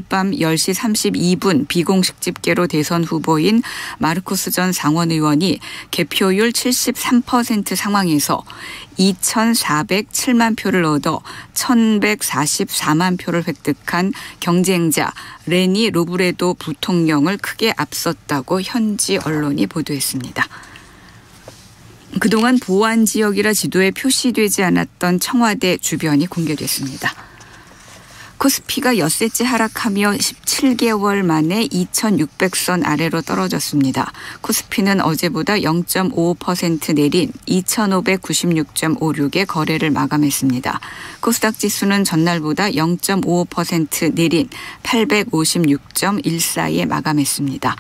밤 10시 32분 비공식 집계로 대선 후보인 마르코스 전 상원 의원이 개표율 73% 상황에서 2,407만 표를 얻어 1,144만 표를 획득한 경쟁자 레니 로브레도 부통령을 크게 앞섰다고 현지 언론이 보도했습니다. 그동안 보안 지역이라 지도에 표시되지 않았던 청와대 주변이 공개됐습니다. 코스피가 엿새째 하락하며 17개월 만에 2,600선 아래로 떨어졌습니다. 코스피는 어제보다 0.55% 내린 2,596.56의 거래를 마감했습니다. 코스닥 지수는 전날보다 0.55% 내린 856.14에 마감했습니다.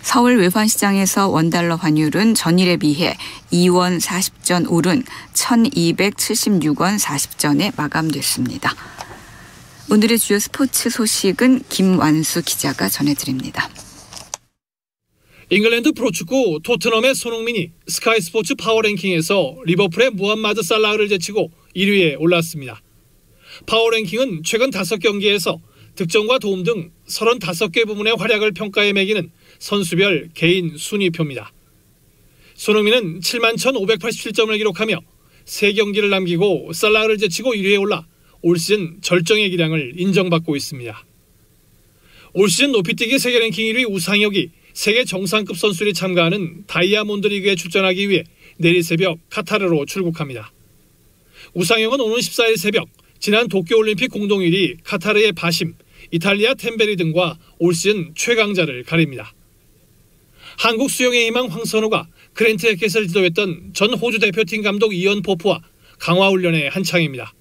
서울 외환시장에서 원달러 환율은 전일에 비해 2원 40전 오른 1,276원 40전에 마감됐습니다. 오늘의 주요 스포츠 소식은 김완수 기자가 전해드립니다. 잉글랜드 프로축구 토트넘의 손흥민이 스카이 스포츠 파워랭킹에서 리버풀의 무함마드 살라흐를 제치고 1위에 올랐습니다. 파워랭킹은 최근 5경기에서 득점과 도움 등 35개 부문의 활약을 평가해 매기는 선수별 개인 순위표입니다. 손흥민은 71,587점을 기록하며 3경기를 남기고 살라흐를 제치고 1위에 올라 올 시즌 절정의 기량을 인정받고 있습니다. 올 시즌 높이뛰기 세계 랭킹 1위 우상혁이 세계 정상급 선수들이 참가하는 다이아몬드 리그에 출전하기 위해 내일 새벽 카타르로 출국합니다. 우상혁은 오는 14일 새벽 지난 도쿄올림픽 공동 1위 카타르의 바심, 이탈리아 템베리 등과 올 시즌 최강자를 가립니다. 한국 수영의 희망 황선우가 그랜트 해켓을 지도했던 전 호주 대표팀 감독 이언 포프와 강화훈련에 한창입니다.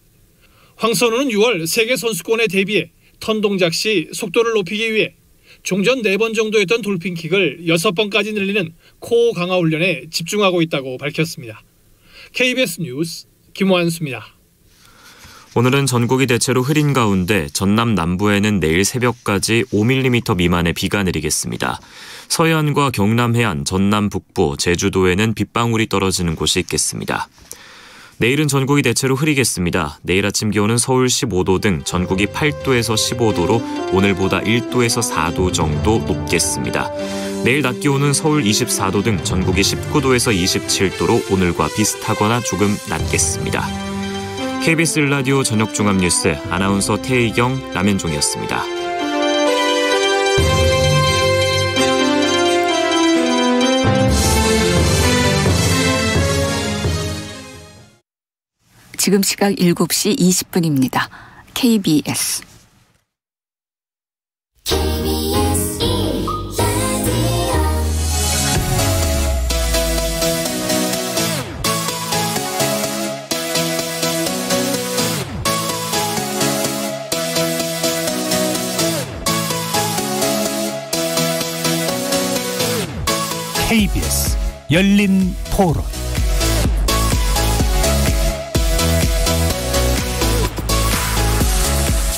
황선우는 6월 세계선수권에 데뷔해 턴 동작 시 속도를 높이기 위해 종전 4번 정도 했던 돌핀킥을 6번까지 늘리는 코어 강화 훈련에 집중하고 있다고 밝혔습니다. KBS 뉴스 김완수입니다. 오늘은 전국이 대체로 흐린 가운데 전남 남부에는 내일 새벽까지 5mm 미만의 비가 내리겠습니다. 서해안과 경남 해안, 전남 북부, 제주도에는 빗방울이 떨어지는 곳이 있겠습니다. 내일은 전국이 대체로 흐리겠습니다. 내일 아침 기온은 서울 15도 등 전국이 8도에서 15도로 오늘보다 1도에서 4도 정도 높겠습니다. 내일 낮 기온은 서울 24도 등 전국이 19도에서 27도로 오늘과 비슷하거나 조금 낮겠습니다. KBS 라디오 저녁종합뉴스 아나운서 태희경, 남현종이었습니다. 지금 시각 7시 20분입니다. KBS KBS 열린 토론.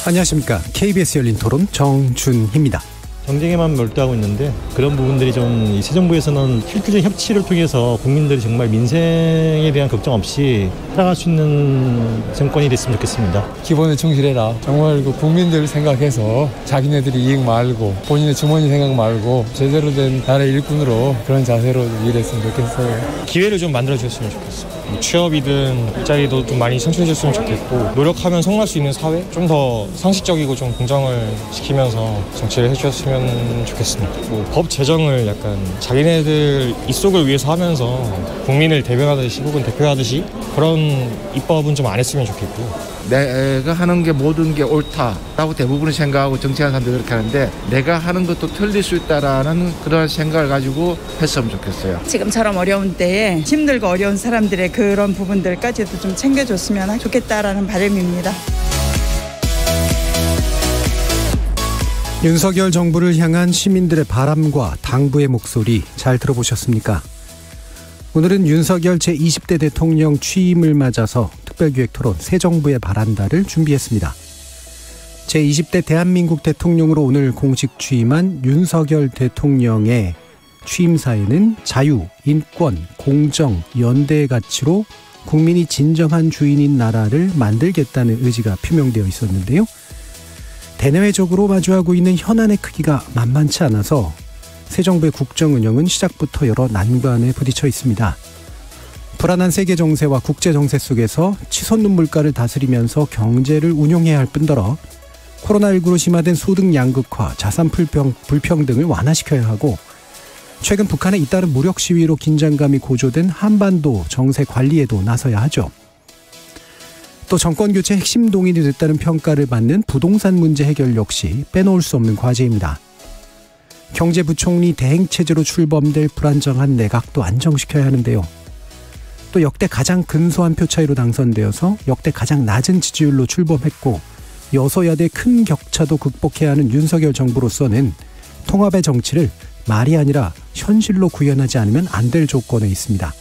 안녕하십니까. KBS 열린 토론 정준희입니다. 정쟁에만 몰두하고 있는데 그런 부분들이 좀 이 새 정부에서는 실질적인 협치를 통해서 국민들이 정말 민생에 대한 걱정 없이 살아갈 수 있는 정권이 됐으면 좋겠습니다. 기본에 충실해라. 정말 그 국민들 생각해서 자기네들이 이익 말고 본인의 주머니 생각 말고 제대로 된 나라의 일꾼으로 그런 자세로 일했으면 좋겠어요. 기회를 좀 만들어주셨으면 좋겠어요. 취업이든 일자리도 좀 많이 창출해줬으면 좋겠고 노력하면 성공할 수 있는 사회? 좀 더 상식적이고 좀 공정을 시키면서 정치를 해주셨으면 좋겠습니다. 법 제정을 약간 자기네들 입속을 위해서 하면서 국민을 대변하듯이 혹은 대표하듯이 그런 입법은 좀 안 했으면 좋겠고 내가 하는 게 모든 게 옳다라고 대부분은 생각하고 정치하는 사람들이 그렇게 하는데 내가 하는 것도 틀릴 수 있다라는 그런 생각을 가지고 했으면 좋겠어요. 지금처럼 어려운 때에 힘들고 어려운 사람들의 그런 부분들까지도 좀 챙겨줬으면 좋겠다라는 바람입니다. 윤석열 정부를 향한 시민들의 바람과 당부의 목소리 잘 들어보셨습니까? 오늘은 윤석열 제20대 대통령 취임을 맞아서 특별기획토론 새 정부의 바란다를 준비했습니다. 제20대 대한민국 대통령으로 오늘 공식 취임한 윤석열 대통령의 취임사에는 자유, 인권, 공정, 연대의 가치로 국민이 진정한 주인인 나라를 만들겠다는 의지가 표명되어 있었는데요. 대내외적으로 마주하고 있는 현안의 크기가 만만치 않아서 새 정부의 국정 운영은 시작부터 여러 난관에 부딪혀 있습니다. 불안한 세계 정세와 국제 정세 속에서 치솟는 물가를 다스리면서 경제를 운용해야 할 뿐더러 코로나19로 심화된 소득 양극화, 자산 불평등을 완화시켜야 하고 최근 북한에 잇따른 무력 시위로 긴장감이 고조된 한반도 정세 관리에도 나서야 하죠. 또 정권 교체 핵심 동인이 됐다는 평가를 받는 부동산 문제 해결 역시 빼놓을 수 없는 과제입니다. 경제부총리 대행체제로 출범될 불안정한 내각도 안정시켜야 하는데요. 또 역대 가장 근소한 표 차이로 당선되어서 역대 가장 낮은 지지율로 출범했고 여소야대 큰 격차도 극복해야 하는 윤석열 정부로서는 통합의 정치를 말이 아니라 현실로 구현하지 않으면 안 될 조건에 있습니다.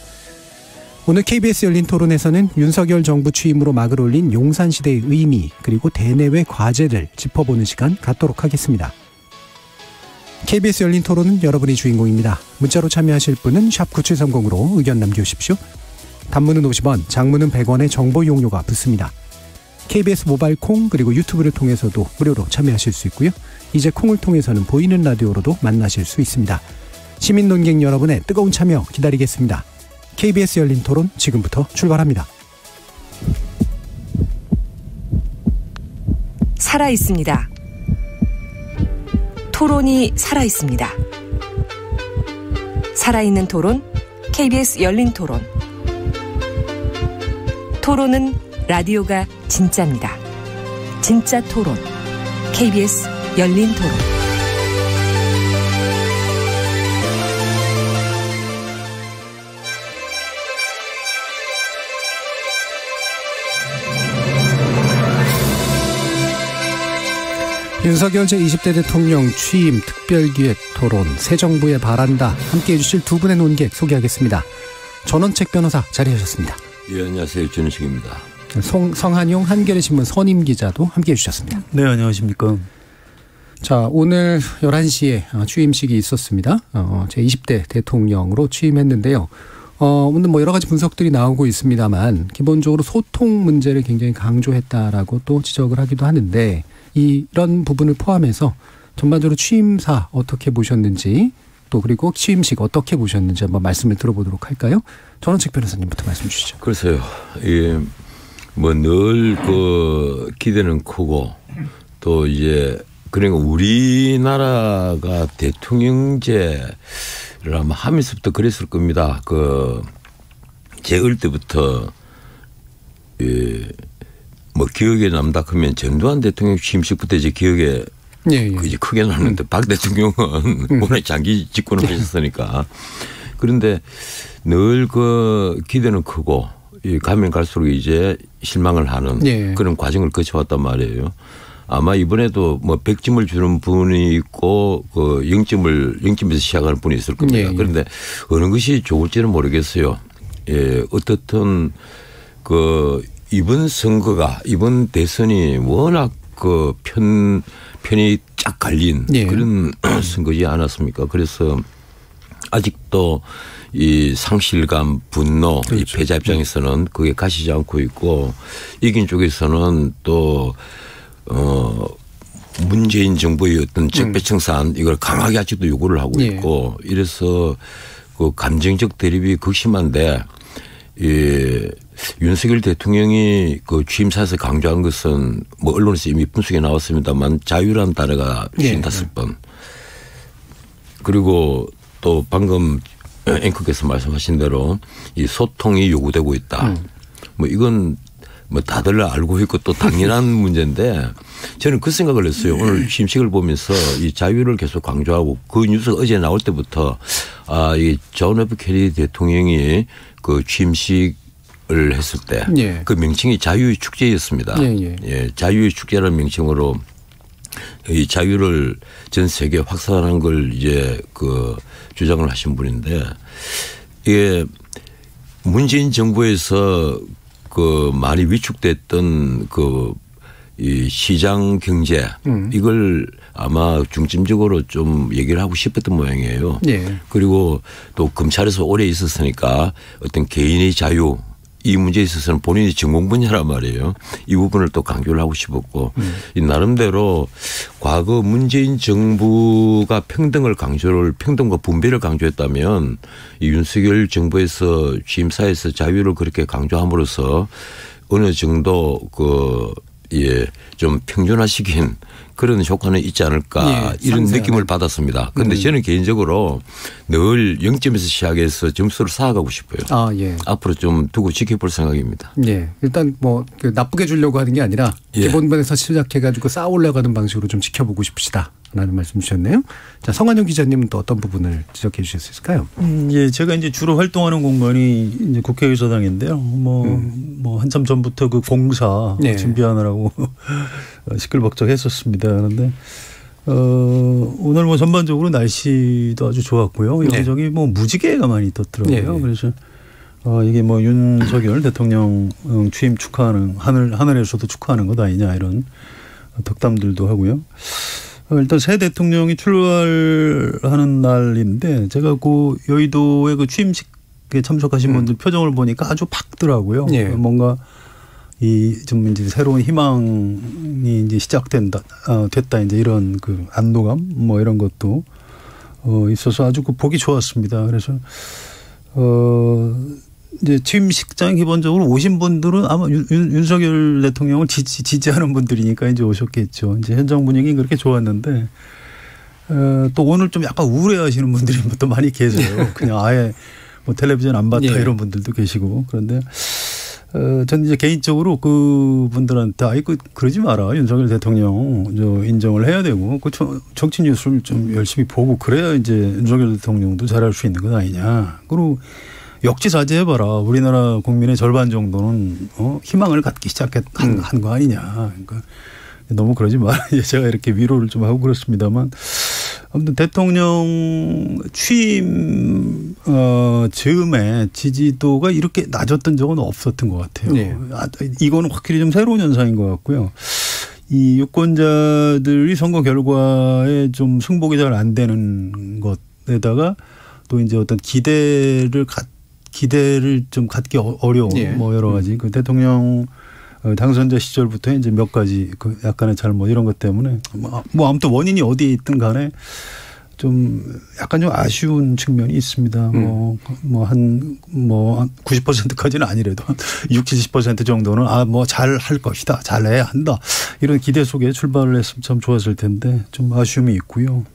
오늘 KBS 열린 토론에서는 윤석열 정부 취임으로 막을 올린 용산시대의 의미 그리고 대내외 과제를 짚어보는 시간 갖도록 하겠습니다. KBS 열린 토론은 여러분이 주인공입니다. 문자로 참여하실 분은 샵 9730으로 의견 남겨주십시오. 단문은 50원, 장문은 100원의 정보 이용료가 붙습니다. KBS 모바일 콩 그리고 유튜브를 통해서도 무료로 참여하실 수 있고요. 이제 콩을 통해서는 보이는 라디오로도 만나실 수 있습니다. 시민 논객 여러분의 뜨거운 참여 기다리겠습니다. KBS 열린 토론 지금부터 출발합니다. 살아있습니다. 토론이 살아있습니다. 살아있는 토론, KBS 열린 토론. 토론은 라디오가 진짜입니다. 진짜 토론, KBS 열린 토론. 윤석열 제20대 대통령 취임 특별기획 토론 새 정부에 바란다 함께해 주실 두 분의 논객 소개하겠습니다. 전원책 변호사 자리하셨습니다. 예, 안녕하세요. 전원책입니다. 성한용 한겨레신문 선임 기자도 함께해 주셨습니다. 네, 안녕하십니까. 자, 오늘 11시에 취임식이 있었습니다. 제20대 대통령으로 취임했는데요. 오늘 여러 가지 분석들이 나오고 있습니다만 기본적으로 소통 문제를 굉장히 강조했다라고 또 지적을 하기도 하는데 이런 부분을 포함해서 전반적으로 취임사 어떻게 보셨는지 또 그리고 취임식 어떻게 보셨는지 한번 말씀을 들어보도록 할까요? 전원책 변호사님부터 말씀 주시죠. 글쎄요. 예, 늘 기대는 크고 또 이제 그러니까 우리나라가 대통령제를 아마 하면서부터 그랬을 겁니다. 제 어릴 때부터 기억에 남다 하면 전두환 대통령 취임식부터 이제 기억에 이제 크게 남는데 박 대통령은 워낙 장기 집권을 하셨으니까 그런데 늘 기대는 크고 가면 갈수록 이제 실망을 하는 그런 과정을 거쳐왔단 말이에요. 아마 이번에도 100점을 주는 분이 있고 0점에서 시작하는 분이 있을 겁니다. 그런데 어느 것이 좋을지는 모르겠어요. 예, 어떻든 이번 선거가 이번 대선이 워낙 편이 쫙 갈린 그런 선거지 않았습니까? 그래서 아직도 이 상실감, 분노, 그렇죠. 이 패자 입장에서는 그게 가시지 않고 있고 이긴 쪽에서는 또 문재인 정부의 어떤 적폐청산 이걸 강하게 아직도 요구를 하고 있고 이래서 감정적 대립이 극심한데 윤석열 대통령이 취임사에서 강조한 것은 언론에서 이미 분석이 나왔습니다만 자유란 단어가 55번 그리고 또 방금 앵커께서 말씀하신 대로 이 소통이 요구되고 있다. 이건 다들 알고 있고 또 당연한 문제인데 저는 그 생각을 했어요. 오늘 취임식을 보면서 이 자유를 계속 강조하고 그 뉴스가 어제 나올 때부터 이 존 F 케네디 대통령이 취임식을 했을 때 그 명칭이 자유의 축제였습니다. 예, 자유의 축제라는 명칭으로 이 자유를 전 세계에 확산하는 걸 이제 주장을 하신 분인데 이게 문재인 정부에서 많이 위축됐던 이 시장 경제 이걸 아마 중점적으로 좀 얘기를 하고 싶었던 모양이에요. 그리고 또 검찰에서 오래 있었으니까 어떤 개인의 자유 이 문제에 있어서는 본인이 전공 분야란 말이에요. 이 부분을 또 강조를 하고 싶었고 이 나름대로 과거 문재인 정부가 평등과 분배를 강조했다면 이 윤석열 정부에서 취임사에서 자유를 그렇게 강조함으로써 어느 정도 좀 평준화시킨 그런 효과는 있지 않을까 이런 느낌을 받았습니다. 그런데 저는 개인적으로 늘 0점에서 시작해서 점수를 쌓아가고 싶어요. 앞으로 좀 두고 지켜볼 생각입니다. 일단 나쁘게 주려고 하는 게 아니라 기본반에서 시작해가지고 쌓아 올라가는 방식으로 좀 지켜보고 싶으시다. 라는 말씀 주셨네요. 자, 성한용 기자님은 또 어떤 부분을 지적해 주실 수 있을까요? 제가 이제 주로 활동하는 공간이 이제 국회의사당인데요. 한참 전부터 그 공사 준비하느라고 시끌벅적했었습니다. 그런데 오늘 전반적으로 날씨도 아주 좋았고요. 여기저기 무지개가 많이 떴더라고요. 그래서 이게 윤석열 대통령 취임 축하하는 하늘에서도 축하하는 것 아니냐 이런 덕담들도 하고요. 일단 새 대통령이 출발하는 날인데 제가 여의도의 취임식에 참석하신 분들 표정을 보니까 아주 밝더라고요. 뭔가 좀 이제 새로운 희망이 이제 됐다 이제 이런 안도감 이런 것도 있어서 아주 보기 좋았습니다. 그래서 이제 취임식장 기본적으로 오신 분들은 아마 윤석열 대통령을 지지하는 분들이니까 이제 오셨겠죠. 이제 현장 분위기 그렇게 좋았는데 또 오늘 좀 약간 우울해하시는 분들이 또 많이 계세요. 그냥 아예 텔레비전 안 봤다 이런 분들도 계시고 그런데 저는 이제 개인적으로 그분들한테 그러지 마라. 윤석열 대통령 인정을 해야 되고 정치 뉴스를 좀 열심히 보고 그래야 이제 윤석열 대통령도 잘할 수 있는 것 아니냐. 그리고 역지사지해봐라. 우리나라 국민의 절반 정도는 희망을 갖기 시작한 거 아니냐. 그러니까 너무 그러지 마라. 제가 이렇게 위로를 좀 하고 그렇습니다만 아무튼 대통령 취임 즈음에 지지도가 이렇게 낮았던 적은 없었던 것 같아요. 이거는 확실히 좀 새로운 현상인 것 같고요. 이 유권자들이 선거 결과에 좀 승복이 잘 안 되는 것에다가 또 이제 어떤 기대를 좀 갖기 어려운 여러 가지 대통령 당선자 시절부터 이제 몇 가지 약간의 잘못 이런 것 때문에 아무튼 원인이 어디에 있든 간에 좀 약간 좀 아쉬운 측면이 있습니다. 한 90%까지는 아니래도 60, 70% 정도는 잘할 것이다. 잘해야 한다. 이런 기대 속에 출발을 했으면 참 좋았을 텐데 좀 아쉬움이 있고요.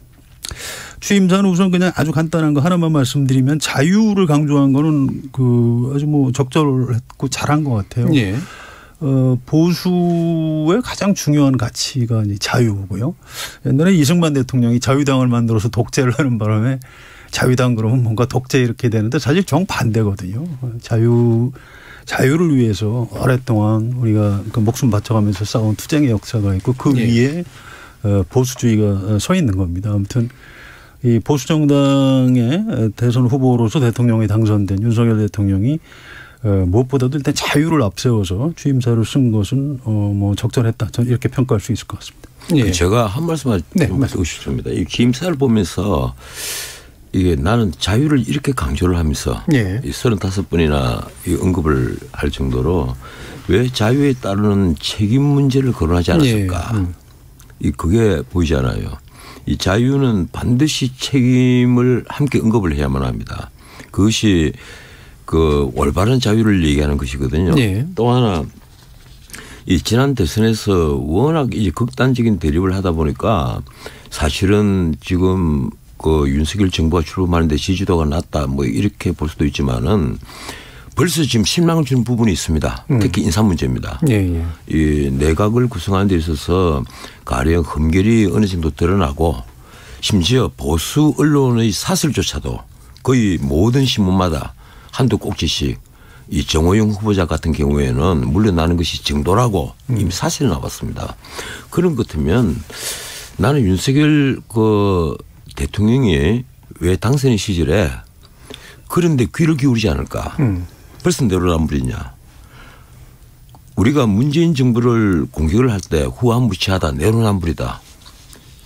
취임사는 우선 그냥 아주 간단한 거 하나만 말씀드리면 자유를 강조한 거는 아주 적절했고 잘한 것 같아요. 보수의 가장 중요한 가치가 이제 자유고요. 옛날에 이승만 대통령이 자유당을 만들어서 독재를 하는 바람에 자유당 그러면 뭔가 독재 이렇게 되는데 사실 정반대거든요. 자유를 위해서 오랫동안 우리가 목숨 바쳐가면서 싸운 투쟁의 역사가 있고 그 위에 보수주의가 서 있는 겁니다. 아무튼 이 보수정당의 대선 후보로서 대통령이 당선된 윤석열 대통령이 무엇보다도 일단 자유를 앞세워서 취임사를 쓴 것은 적절했다. 저는 이렇게 평가할 수 있을 것 같습니다. 제가 한 말씀만 좀 드리고 싶습니다. 이 취임사를 보면서 이게 나는 자유를 이렇게 강조를 하면서 35번이나 언급을 할 정도로 왜 자유에 따르는 책임 문제를 거론하지 않았을까. 그게 보이잖아요. 이 자유는 반드시 책임을 함께 언급을 해야만 합니다. 그것이 올바른 자유를 얘기하는 것이거든요. 또 하나 이 지난 대선에서 워낙 이제 극단적인 대립을 하다 보니까 사실은 지금 윤석열 정부가 출범하는데 지지도가 낮다 이렇게 볼 수도 있지만은 벌써 지금 실망을 주는 부분이 있습니다. 특히 인사 문제입니다. 이 내각을 구성하는 데 있어서 가령 흠결이 어느 정도 드러나고 심지어 보수 언론의 사설조차도 거의 모든 신문마다 한두 꼭지씩 이 정호영 후보자 같은 경우에는 물러나는 것이 정도라고 이미 사실이 나왔습니다. 그런 것 같으면 나는 윤석열 대통령이 왜 당선인 시절에 그런데 귀를 기울이지 않을까. 벌써 내로남불이냐. 우리가 문재인 정부를 공격을 할 때 후한무치하다 내로남불이다.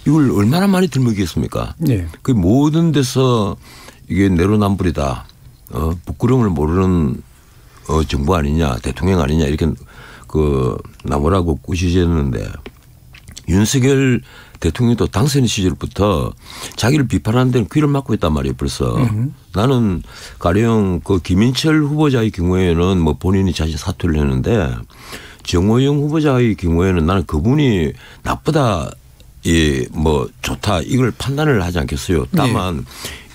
이걸 얼마나 많이 들먹이겠습니까. 그 모든 데서 이게 내로남불이다. 부끄러움을 모르는 정부 아니냐, 대통령 아니냐 이렇게 나무라고 꾸짖었는데 윤석열 대통령도 당선 시절부터 자기를 비판하는 데는 귀를 막고 있단 말이에요. 벌써. 나는 가령 김인철 후보자의 경우에는 뭐 본인이 자신 사퇴를 했는데 정호영 후보자의 경우에는 나는 그분이 나쁘다, 뭐 좋다 이걸 판단을 하지 않겠어요. 다만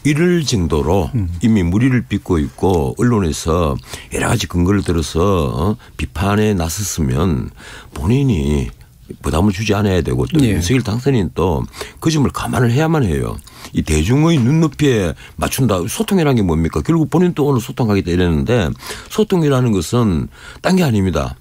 이럴 정도로 이미 무리를 빚고 있고 언론에서 여러 가지 근거를 들어서 비판에 나섰으면 본인이 부담을 주지 않아야 되고 또 윤석열 당선인 또 그 점을 감안을 해야만 해요. 이 대중의 눈높이에 맞춘다. 소통이라는 게 뭡니까? 결국 본인도 오늘 소통하겠다 이랬는데 소통이라는 것은 딴 게 아닙니다.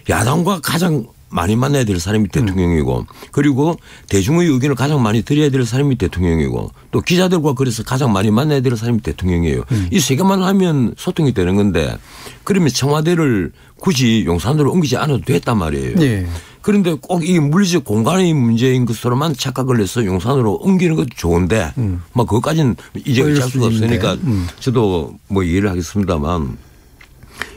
야당과 가장 많이 만나야 될 사람이 대통령이고 그리고 대중의 의견을 가장 많이 드려야 될 사람이 대통령이고 또 기자들과 그래서 가장 많이 만나야 될 사람이 대통령이에요. 이 세 개만 하면 소통이 되는 건데 그러면 청와대를 굳이 용산으로 옮기지 않아도 됐단 말이에요. 그런데 꼭 이 물리적 공간의 문제인 것으로만 착각을 해서 용산으로 옮기는 것도 좋은데 뭐 그것까지는 이제 어찌할 수가 없으니까 저도 뭐 이해를 하겠습니다만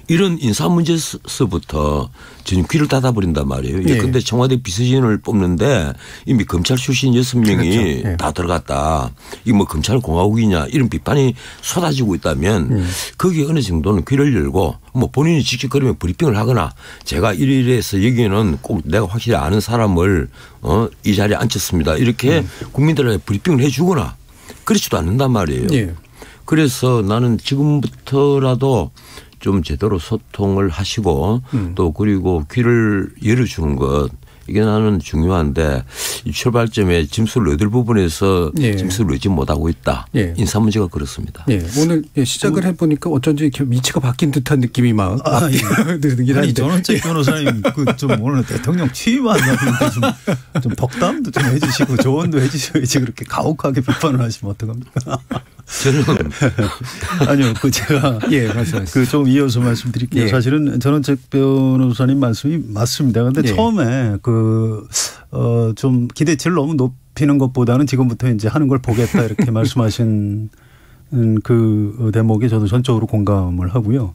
이런 인사 문제에서부터 지금 귀를 닫아버린단 말이에요. 그런데 청와대 비서진을 뽑는데 이미 검찰 출신 6명이 다 들어갔다. 이게 뭐 검찰 공화국이냐 이런 비판이 쏟아지고 있다면 거기에 어느 정도는 귀를 열고 뭐 본인이 직접 그러면 브리핑을 하거나 제가 이래서 여기에는 꼭 내가 확실히 아는 사람을 이 자리에 앉혔습니다. 이렇게 국민들에게 브리핑을 해 주거나 그렇지도 않는단 말이에요. 그래서 나는 지금부터라도 좀 제대로 소통을 하시고 또 그리고 귀를 열어주는 것 이게 나는 중요한데 이 출발점에 짐수를 얻을 부분에서 짐수를 얻지 못하고 있다. 인사 문제가 그렇습니다. 오늘 시작을 해보니까 어쩐지 위치가 바뀐 듯한 느낌이 막 들긴 한데. 전원책 변호사님 좀 오늘 대통령 취임한다는데 좀 덕담도 좀 해주시고 조언도 해주셔야지 그렇게 가혹하게 비판을 하시면 어떡합니까? 저는 아니요, 제가 좀 이어서 말씀드릴게요. 사실은 전원책 변호사님 말씀이 맞습니다. 그런데 처음에 좀 기대치를 너무 높이는 것보다는 지금부터 이제 하는 걸 보겠다 이렇게 말씀하신 그 대목에 저도 전적으로 공감을 하고요.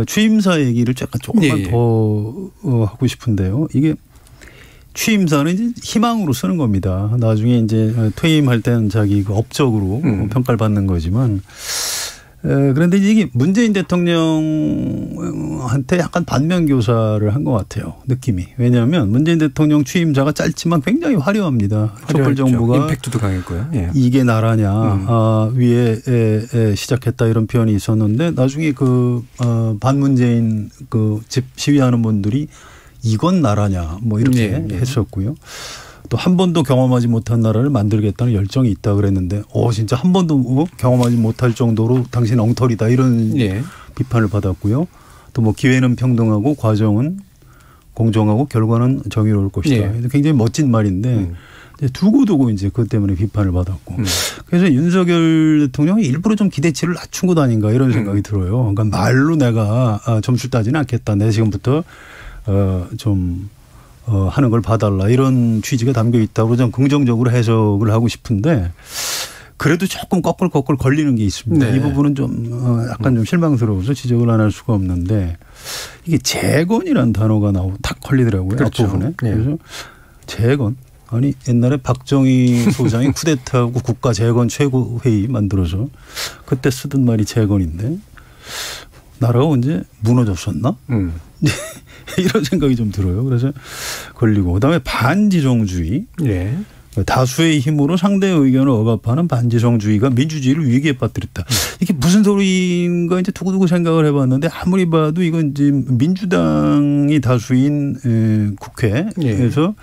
취임사 얘기를 조금만 더 하고 싶은데요. 이게 취임사는 이제 희망으로 쓰는 겁니다. 나중에 이제 퇴임할 때는 자기 업적으로 평가를 받는 거지만 그런데 이게 문재인 대통령한테 약간 반면교사를 한 것 같아요. 느낌이. 왜냐하면 문재인 대통령 취임사가 짧지만 굉장히 화려합니다. 촛불 정부가 임팩트도 강했고요. 이게 나라냐 위에 시작했다 이런 표현이 있었는데 나중에 반문재인 집 시위하는 분들이 이건 나라냐 뭐 이렇게 했었고요. 또 한 번도 경험하지 못한 나라를 만들겠다는 열정이 있다 그랬는데 진짜 한 번도 경험하지 못할 정도로 당신 엉터리다 이런 비판을 받았고요. 또 뭐 기회는 평등하고 과정은 공정하고 결과는 정의로울 것이다. 굉장히 멋진 말인데 두고두고 이제 그것 때문에 비판을 받았고 그래서 윤석열 대통령이 일부러 좀 기대치를 낮춘 것 아닌가 이런 생각이 들어요. 그러니까 말로 내가 점수를 따지는 않겠다. 내가 지금부터 하는 걸 봐달라 이런 취지가 담겨 있다고 좀 긍정적으로 해석을 하고 싶은데 그래도 조금 꺼끌꺼끌 걸리는 게 있습니다. 이 부분은 좀 약간 좀 실망스러워서 지적을 안 할 수가 없는데 이게 재건이라는 단어가 탁 걸리더라고요. 그렇죠. 앞부분에. 그래서 재건. 아니 옛날에 박정희 소장이 쿠데타하고 국가 재건 최고회의 만들어서 그때 쓰던 말이 재건인데 나라가 언제 무너졌었나? 이런 생각이 좀 들어요. 그래서 걸리고 그다음에 반지성주의. 다수의 힘으로 상대의 의견을 억압하는 반지성주의가 민주주의를 위기에 빠뜨렸다. 이게 무슨 소리인가 이제 두고두고 생각을 해봤는데 아무리 봐도 이건 이제 민주당이 다수인 국회에서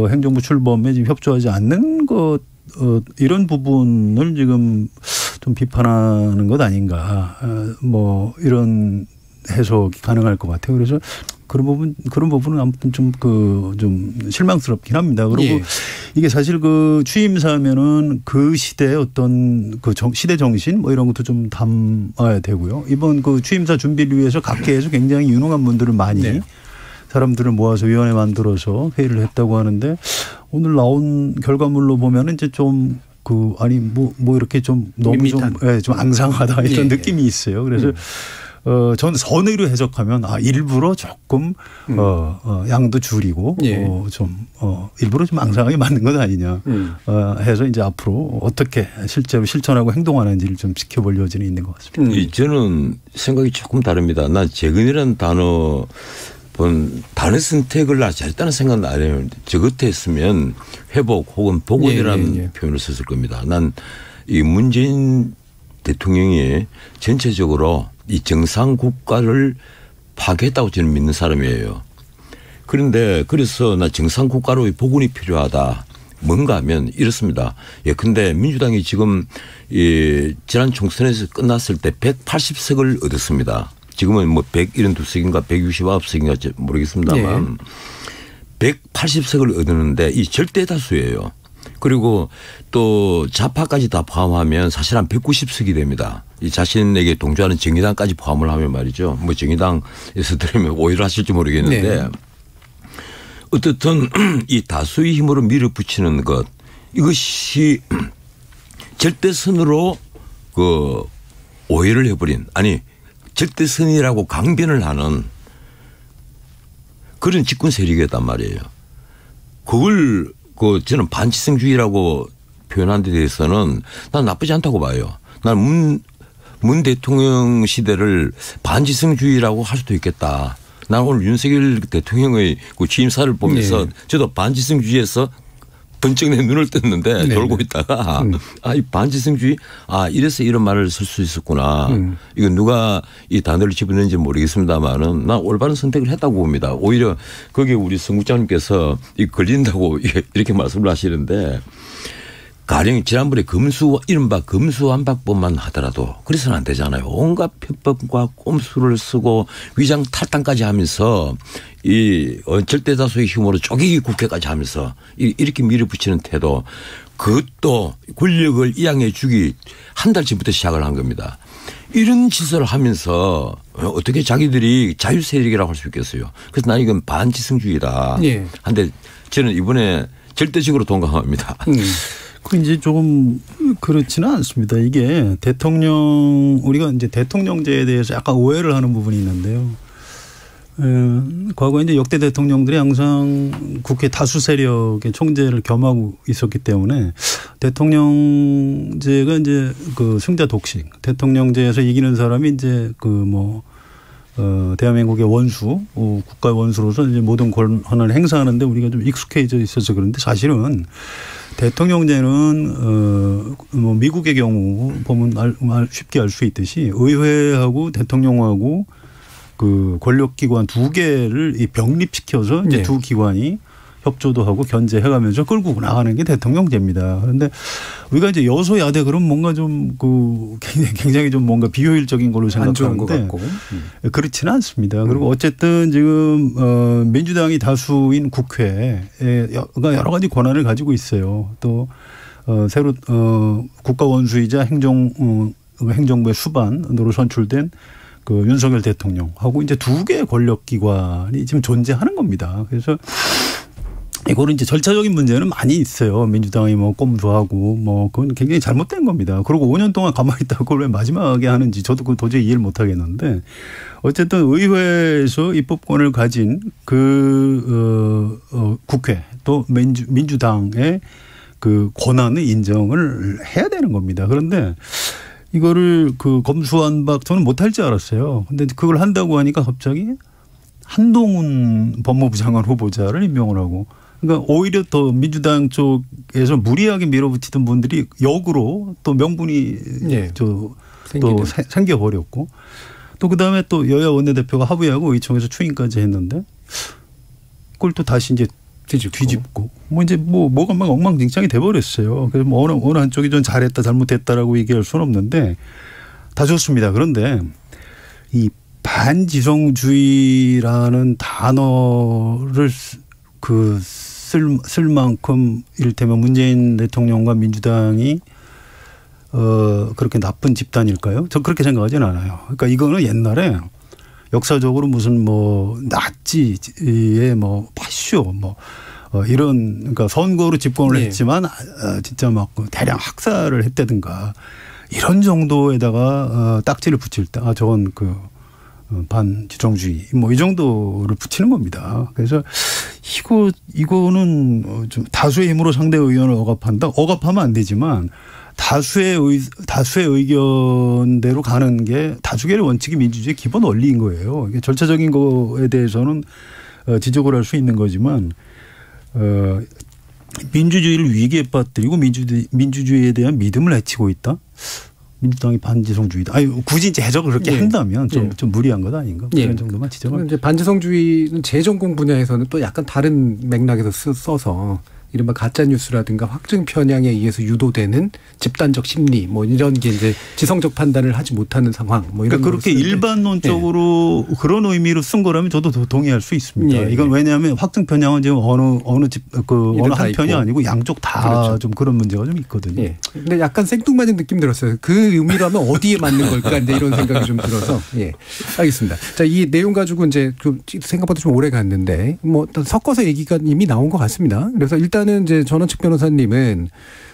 행정부 출범에 지금 협조하지 않는 것 이런 부분을 지금 좀 비판하는 것 아닌가. 뭐 이런 해석이 가능할 것 같아요. 그래서 그런 부분은 아무튼 좀 실망스럽긴 합니다. 그리고 이게 사실 취임사면은 그 시대의 어떤 시대 정신 뭐 이런 것도 좀 담아야 되고요. 이번 취임사 준비를 위해서 각계에서 굉장히 유능한 분들을 많이 사람들을 모아서 위원회 만들어서 회의를 했다고 하는데 오늘 나온 결과물로 보면은 이제 좀 이렇게 좀 너무 좀 앙상하다 이런 느낌이 있어요. 그래서 저는 선의로 해석하면 일부러 조금 양도 줄이고 예. 일부러 좀 앙상하게 만든 것 아니냐 해서 이제 앞으로 어떻게 실제로 실천하고 행동하는지를 좀 지켜볼 여지는 있는 것 같습니다. 저는 생각이 조금 다릅니다. 난 재건이라는 단어 단어 선택을 나 잘했다는 생각은 안 해요. 저 끝에 했으면 회복 혹은 복원이라는 표현을 썼을 겁니다. 난 이 문재인 대통령이 전체적으로 이 정상 국가를 파괴했다고 저는 믿는 사람이에요. 그런데 그래서 나 정상 국가로의 복원이 필요하다. 뭔가 하면 이렇습니다. 예컨대 민주당이 지금 지난 총선에서 끝났을 때 180석을 얻었습니다. 지금은 뭐 172석인가 169석인가 모르겠습니다만 180석을 얻었는데 이 절대 다수예요. 그리고 또 좌파까지 다 포함하면 사실 한 190석이 됩니다. 이 자신에게 동조하는 정의당까지 포함을 하면 말이죠. 뭐 정의당에서 들으면 오해를 하실지 모르겠는데 네. 어떻든 이 다수의 힘으로 밀어붙이는 것 이것이 절대선으로 그 오해를 해버린 아니 절대선이라고 강변을 하는 그런 집권 세력이었단 말이에요. 그걸 저는 반지성주의라고 표현한 데 대해서는 난 나쁘지 않다고 봐요. 난 문 대통령 시대를 반지성주의라고 할 수도 있겠다. 난 오늘 윤석열 대통령의 그 취임사를 보면서 저도 반지성주의에서 번쩍 내 눈을 떴는데 돌고 있다가 이 반지성주의 이래서 이런 말을 쓸 수 있었구나. 이건 누가 이 단어를 집었는지 모르겠습니다만은 난 올바른 선택을 했다고 봅니다. 오히려 거기에 우리 성 국장님께서 걸린다고 이렇게 말씀을 하시는데 가령 지난번에 이른바 검수완박법만 하더라도 그래서는 안 되잖아요. 온갖 편법과 꼼수를 쓰고 위장 탈당까지 하면서 이 절대다수의 힘으로 쪼개기 국회까지 하면서 이렇게 밀어붙이는 태도 그것도 권력을 이양해 주기 한 달 전부터 시작을 한 겁니다. 이런 짓을 하면서 어떻게 자기들이 자유세력이라고 할 수 있겠어요. 그래서 난 이건 반지성주의다. 한데 저는 이번에 절대적으로 동감합니다. 그 이제 조금 그렇지는 않습니다. 이게 우리가 이제 대통령제에 대해서 약간 오해를 하는 부분이 있는데요. 과거에 이제 역대 대통령들이 항상 국회 다수 세력의 총재를 겸하고 있었기 때문에 대통령제가 이제 그 승자 독식, 대통령제에서 이기는 사람이 이제 대한민국의 원수, 국가의 원수로서 이제 모든 권한을 행사하는데 우리가 좀 익숙해져 있어서 그런데 사실은 대통령제는 미국의 경우 보면 쉽게 알 수 있듯이 의회하고 대통령하고 그 권력기관 두 개를 병립시켜서 이제 두 기관이 협조도 하고 견제해가면서 끌고 나가는 게 대통령제입니다. 그런데 우리가 이제 여소야대 그럼 뭔가 좀 굉장히 좀 뭔가 비효율적인 걸로 생각하는데 그렇지는 않습니다. 그리고 어쨌든 지금 민주당이 다수인 국회에 여러 가지 권한을 가지고 있어요. 또 새로 국가 원수이자 행정부의 수반으로 선출된 그 윤석열 대통령하고 이제 두 개의 권력기관이 지금 존재하는 겁니다. 그래서 이거는 이제 절차적인 문제는 많이 있어요. 민주당이 꼼수하고 그건 굉장히 잘못된 겁니다. 그리고 5년 동안 가만히 있다가 그걸 왜 마지막에 하는지 저도 그거 도저히 이해를 못 하겠는데 어쨌든 의회에서 입법권을 가진 국회 또 민주당의 그 권한을 인정을 해야 되는 겁니다. 그런데 이거를 검수완박 저는 못할 줄 알았어요. 근데 그걸 한다고 하니까 갑자기 한동훈 법무부 장관 후보자를 임명을 하고 그러니까 오히려 더 민주당 쪽에서 무리하게 밀어붙이던 분들이 역으로 또 명분이 또 생겨버렸고 또 그다음에 또 여야 원내대표가 합의하고 의총에서 추인까지 했는데 그걸 또 다시 이제 뒤집고 뭐가 막 엉망진창이 돼버렸어요. 그래서 어느 한쪽이 좀 잘했다 잘못했다라고 얘기할 수는 없는데 다 좋습니다. 그런데 이 반지성주의라는 단어를 쓸 만큼 이를테면 문재인 대통령과 민주당이 그렇게 나쁜 집단일까요? 저 그렇게 생각하지는 않아요. 그러니까 이거는 옛날에 역사적으로 무슨 나치의 파쇼 이런 그러니까 선거로 집권을 했지만 진짜 대량 학살을 했다든가 이런 정도에다가 딱지를 붙일 때 저건 반지정주의 뭐 이 정도를 붙이는 겁니다. 그래서 이거는 좀 다수의 힘으로 상대 의견을 억압한다. 억압하면 안 되지만 다수의 의견대로 가는 게 다수결의 원칙이 민주주의의 기본 원리인 거예요. 이게 절차적인 거에 대해서는 지적을 할 수 있는 거지만 민주주의를 위기에 빠뜨리고 민주주의에 대한 믿음을 해치고 있다. 민주당이 반지성주의다. 아니 굳이 이제 해석을 그렇게 한다면 좀 무리한 것 아닌가? 그런 정도만 지적을. 이제 반지성주의는 재정공 분야에서는 또 약간 다른 맥락에서 써서 이른바 가짜뉴스라든가 확증 편향에 의해서 유도되는 집단적 심리 뭐 이런 게 이제 지성적 판단을 하지 못하는 상황 뭐 이런. 그러니까 그렇게 일반론적으로 그런 의미로 쓴 거라면 저도 동의할 수 있습니다. 이건 왜냐하면 확증 편향은 지금 어느 한 편이 아니고 양쪽 다 좀 그런 문제가 좀 있거든요. 근데 약간 생뚱맞은 느낌 들었어요. 그 의미라면 어디에 맞는 걸까? 이제 이런 생각이 좀 들어서. 알겠습니다. 자, 이 내용 가지고 이제 좀 생각보다 좀 오래 갔는데 뭐 섞어서 얘기가 이미 나온 것 같습니다. 그래서 일단은 이제 전원책 변호사님은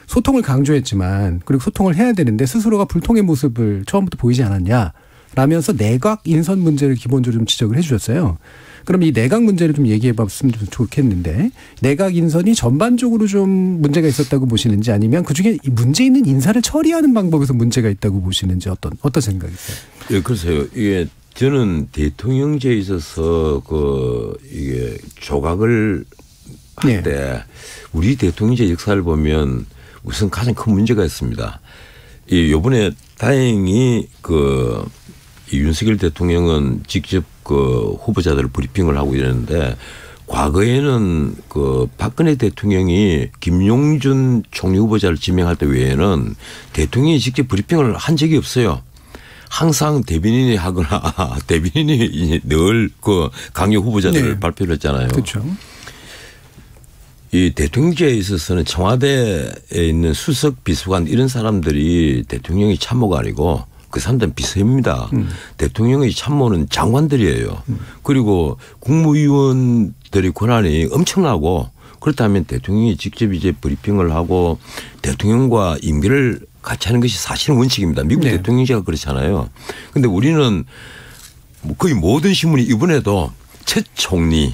소통을 강조했지만 그리고 소통을 해야 되는데 스스로가 불통의 모습을 처음부터 보이지 않았냐 라면서 내각 인선 문제를 기본적으로 좀 지적을 해 주셨어요. 그럼 이 내각 문제를 좀 얘기해 봤으면 좀 좋겠는데 내각 인선이 전반적으로 좀 문제가 있었다고 보시는지 아니면 그중에 문제 있는 인사를 처리하는 방법에서 문제가 있다고 보시는지 어떤 생각이세요? 예, 글쎄요. 이게 저는 대통령제에 있어서 이게 조각을 할 때 우리 대통령제 역사를 보면 우선 가장 큰 문제가 있습니다. 이번에 다행히 이 윤석열 대통령은 직접 후보자들 브리핑을 하고 이러는데 과거에는 박근혜 대통령이 김용준 총리 후보자를 지명할 때 외에는 대통령이 직접 브리핑을 한 적이 없어요. 항상 대변인이 하거나 대변인이 늘 강력 후보자들을 발표를 했잖아요. 그렇죠. 이 대통령제에 있어서는 청와대에 있는 수석 비서관 이런 사람들이 대통령이 참모가 아니고 그 사람들은 비서입니다. 대통령의 참모는 장관들이에요. 그리고 국무위원들의 권한이 엄청나고 그렇다면 대통령이 직접 이제 브리핑을 하고 대통령과 임기를 같이 하는 것이 사실은 원칙입니다. 미국 대통령제가 그렇잖아요. 그런데 우리는 거의 모든 신문이 이번에도 첫 총리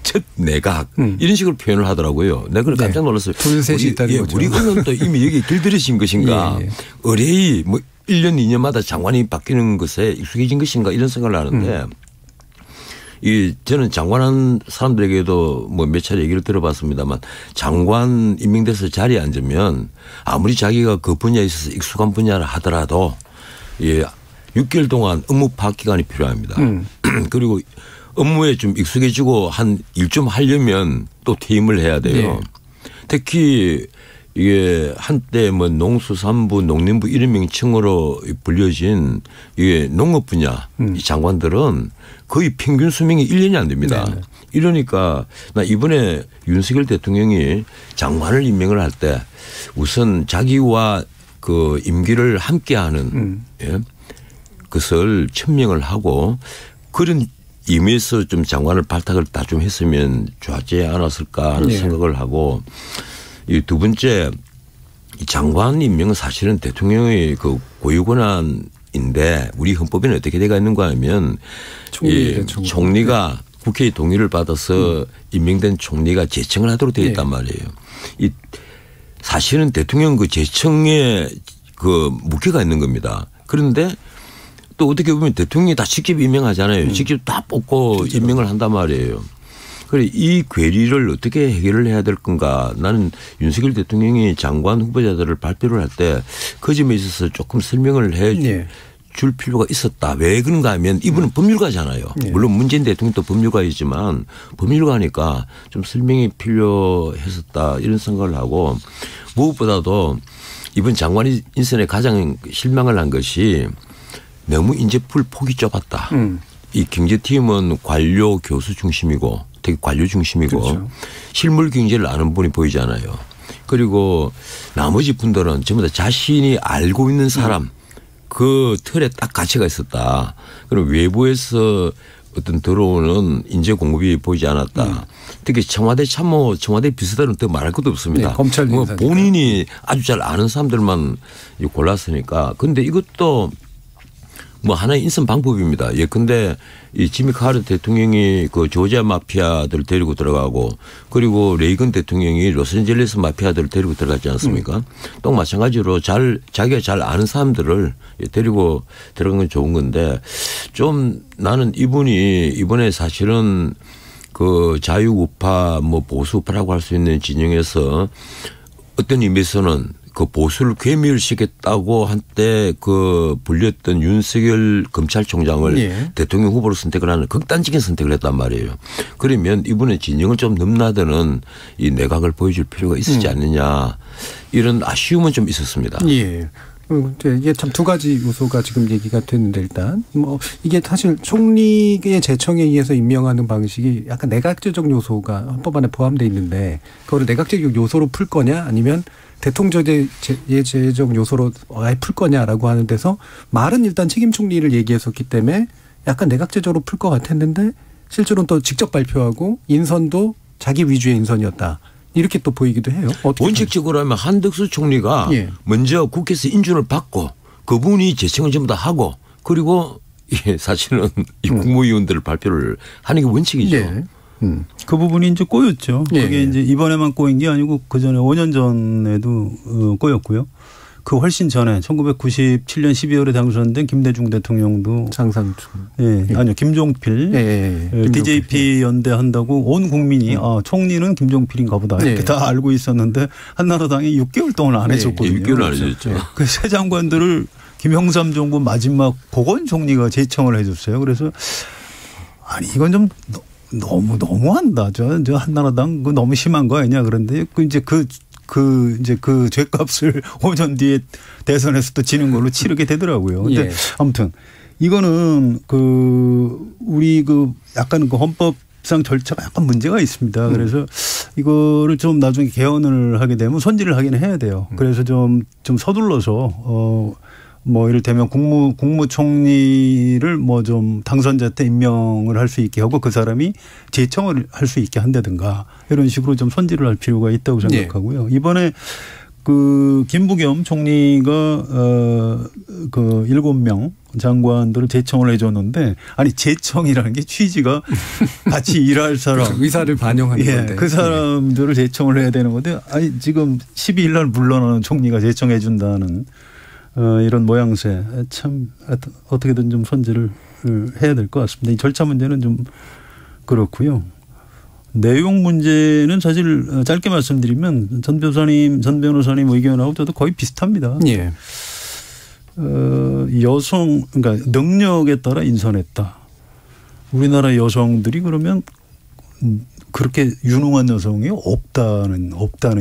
첫 내각 이런 식으로 표현을 하더라고요. 내가 그걸 깜짝 놀랐어요. 둘셋이 있다는 거죠. 우리 언론도 이미 여기 길들여진 것인가. 의뢰이 1년 2년마다 장관이 바뀌는 것에 익숙해진 것인가 이런 생각을 하는데 저는 장관한 사람들에게도 몇 차례 얘기를 들어봤습니다만 장관 임명돼서 자리에 앉으면 아무리 자기가 그 분야에 있어서 익숙한 분야를 하더라도 6개월 동안 업무 파악 기간이 필요합니다. 그리고 업무에 좀 익숙해지고 일 좀 하려면 또 퇴임을 해야 돼요. 특히 이게 한때 농수산부, 농림부 이런 명칭으로 불려진 이게 농업 분야 이 장관들은 거의 평균 수명이 1년이 안 됩니다. 이러니까 나 이번에 윤석열 대통령이 장관을 임명을 할 때 우선 자기와 임기를 함께하는 그것을 천명을 하고 그런 임에서 좀 장관을 발탁을 다 좀 했으면 좋았지 않았을까 하는 생각을 하고 이 두 번째 이 장관 임명은 사실은 대통령의 고유 권한인데 우리 헌법에는 어떻게 되어 있는가 하면 총리가 국회의 동의를 받아서 임명된 총리가 제청을 하도록 되어 있단 말이에요. 사실은 대통령 제청에 무게가 있는 겁니다. 그런데 또 어떻게 보면 대통령이 다 직접 임명하잖아요. 직접 다 뽑고 임명을 한단 말이에요. 그래 이 괴리를 어떻게 해결을 해야 될 건가. 나는 윤석열 대통령이 장관 후보자들을 발표를 할 때 그 점에 있어서 조금 설명을 해 줄 필요가 있었다. 왜 그런가 하면 이분은 법률가잖아요. 물론 문재인 대통령도 법률가이지만 법률가니까 좀 설명이 필요했었다 이런 생각을 하고 무엇보다도 이번 장관 인선에 가장 실망을 한 것이 너무 인재풀 폭이 좁았다. 이 경제팀은 관료 교수 중심이고 되게 관료 중심이고 실물 경제를 아는 분이 보이잖아요. 그리고 나머지 분들은 전부 다 자신이 알고 있는 사람 그 틀에 딱 가치가 있었다. 그리고 외부에서 어떤 들어오는 인재 공급이 보이지 않았다. 특히 청와대 참모, 청와대 비서들은 더 말할 것도 없습니다. 검찰 본인이 아주 잘 아는 사람들만 골랐으니까. 그런데 이것도 뭐 하나의 인선 방법입니다. 예컨대 이 지미 카르터 대통령이 그 조지아 마피아들 데리고 들어가고 그리고 레이건 대통령이 로스앤젤레스 마피아들을 데리고 들어갔지 않습니까? 또 마찬가지로 자기가 잘 아는 사람들을 데리고 들어간 건 좋은 건데 좀 나는 이분이 이번에 사실은 그 자유우파 뭐 보수우파라고 할 수 있는 진영에서 어떤 의미에서는 그 보수를 괴멸시켰다고 한때 그 불렸던 윤석열 검찰총장을 예. 대통령 후보로 선택을 하는 극단적인 선택을 했단 말이에요. 그러면 이분의 진영을 좀 넘나드는 이 내각을 보여줄 필요가 있었지 않느냐 이런 아쉬움은 좀 있었습니다. 예. 이게 참 두 가지 요소가 지금 얘기가 됐는데 일단 뭐 이게 사실 총리의 제청에 의해서 임명하는 방식이 약간 내각제적 요소가 헌법안에 포함되어 있는데 그거를 내각제적 요소로 풀 거냐 아니면 대통령제적 요소로 아예 풀 거냐라고 하는 데서 말은 일단 책임 총리를 얘기했었기 때문에 약간 내각제적으로 풀 것 같았는데 실제로는 또 직접 발표하고 인선도 자기 위주의 인선이었다. 이렇게 또 보이기도 해요. 원칙적으로 하면 한덕수 총리가 예. 먼저 국회에서 인준을 받고 그분이 제청을 전부 다 하고 그리고 사실은 이 국무위원들을 발표를 하는 게 원칙이죠. 예. 그 부분이 이제 꼬였죠. 예. 그게 이제 이번에만 꼬인 게 아니고 그 전에 5년 전에도 꼬였고요. 그 훨씬 전에 1997년 12월에 당선된 김대중 대통령도 장상충. 예. 아니요. 김종필. 예. DJP 연대한다고 온 국민이 총리는 김종필인가 보다 이렇게 다 알고 있었는데 한나라당이 6개월 동안 안 해줬거든요. 6개월 안 해줬죠. 그 새 장관들을 김영삼 정부 마지막 보건 총리가 제청을 해줬어요. 그래서 아니 이건 좀 너무한다. 저 한나라당 그 너무 심한 거 아니냐 그런데 그 죄값을 5년 뒤에 대선에서 또 지는 걸로 치르게 되더라고요. 근데 예. 아무튼 이거는 우리 약간 헌법상 절차가 약간 문제가 있습니다. 그래서 이거를 좀 나중에 개헌을 하게 되면 손질을 하긴 해야 돼요. 그래서 좀 서둘러서 뭐 이를테면 국무총리를 뭐 좀 당선자 때 임명을 할 수 있게 하고 그 사람이 제청을 할 수 있게 한다든가 이런 식으로 좀 손질을 할 필요가 있다고 생각하고요. 이번에 그 김부겸 총리가 그 7명 장관들을 제청을 해줬는데 아니 제청이라는 게 취지가 같이 일할 사람 의사를 반영하는 건데 그 사람들을 제청을 해야 되는 건데 아니 지금 12일 날 물러나는 총리가 제청해 준다는 이런 모양새 참 어떻게든 좀 손질을 해야 될 것 같습니다. 이 절차 문제는 좀 그렇고요. 내용 문제는 사실 짧게 말씀드리면 전 변호사님 의견하고 저도 거의 비슷합니다. 예. 여성 그러니까 능력에 따라 인선했다. 우리나라 여성들이 그러면 그렇게 유능한 여성이 없다는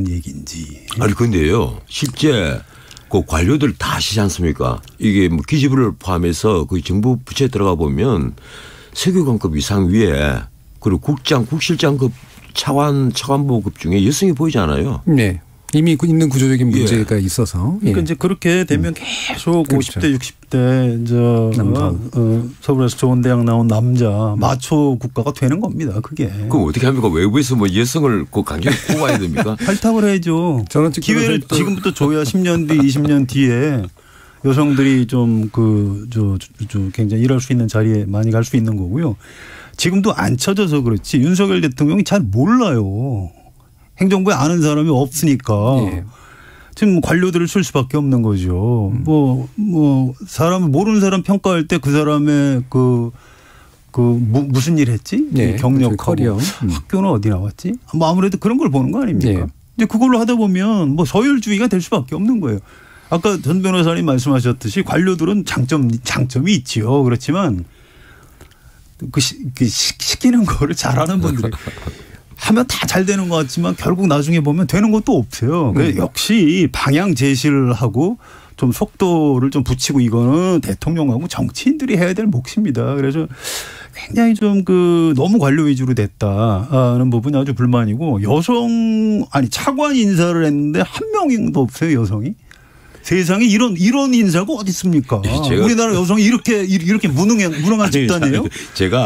얘기인지. 아니 근데요 실제 그 관료들 다 아시지 않습니까? 이게 뭐 기지부를 포함해서 그 정부 부처에 들어가 보면 서교관급 이상 위에 그리고 국실장급 차관보급 중에 여성이 보이지 않아요. 네. 이미 있는 구조적인 문제가 있어서. 그러니까 이제 그렇게 되면 계속 그렇죠. 50대 60대 서울에서 좋은 대학 나온 남자 마초 국가가 되는 겁니다. 그게. 그럼 어떻게 합니까? 외부에서 뭐 여성을 꼭 강제로 뽑아야 됩니까? 발탁을 해야죠. 저는 기회를 지금부터 줘야 10년 뒤 20년 뒤에 여성들이 좀 굉장히 일할 수 있는 자리에 많이 갈 수 있는 거고요. 지금도 안 쳐져서 그렇지 윤석열 대통령이 잘 몰라요. 행정부에 아는 사람이 없으니까 예. 지금 관료들을 쓸 수밖에 없는 거죠. 사람을 모르는 사람 평가할 때 그 사람의 무슨 일 했지? 예. 경력하고 커리어. 학교는 어디 나왔지? 뭐 아무래도 그런 걸 보는 거 아닙니까? 예. 근데 그걸로 하다 보면 뭐 서열주의가 될 수밖에 없는 거예요. 아까 전 변호사님 말씀하셨듯이 관료들은 장점이 있지요. 그렇지만 시키는 거를 잘하는 분들이 하면 다 잘 되는 것 같지만 결국 나중에 보면 되는 것도 없어요. 역시 방향 제시를 하고 좀 속도를 좀 붙이고 이거는 대통령하고 정치인들이 해야 될 몫입니다. 그래서 굉장히 좀 너무 관료 위주로 됐다는 부분이 아주 불만이고 차관 인사를 했는데 한 명도 없어요 여성이. 세상에 이런 인사가 어디 있습니까? 우리나라 여성이 이렇게 무능한 집단이에요?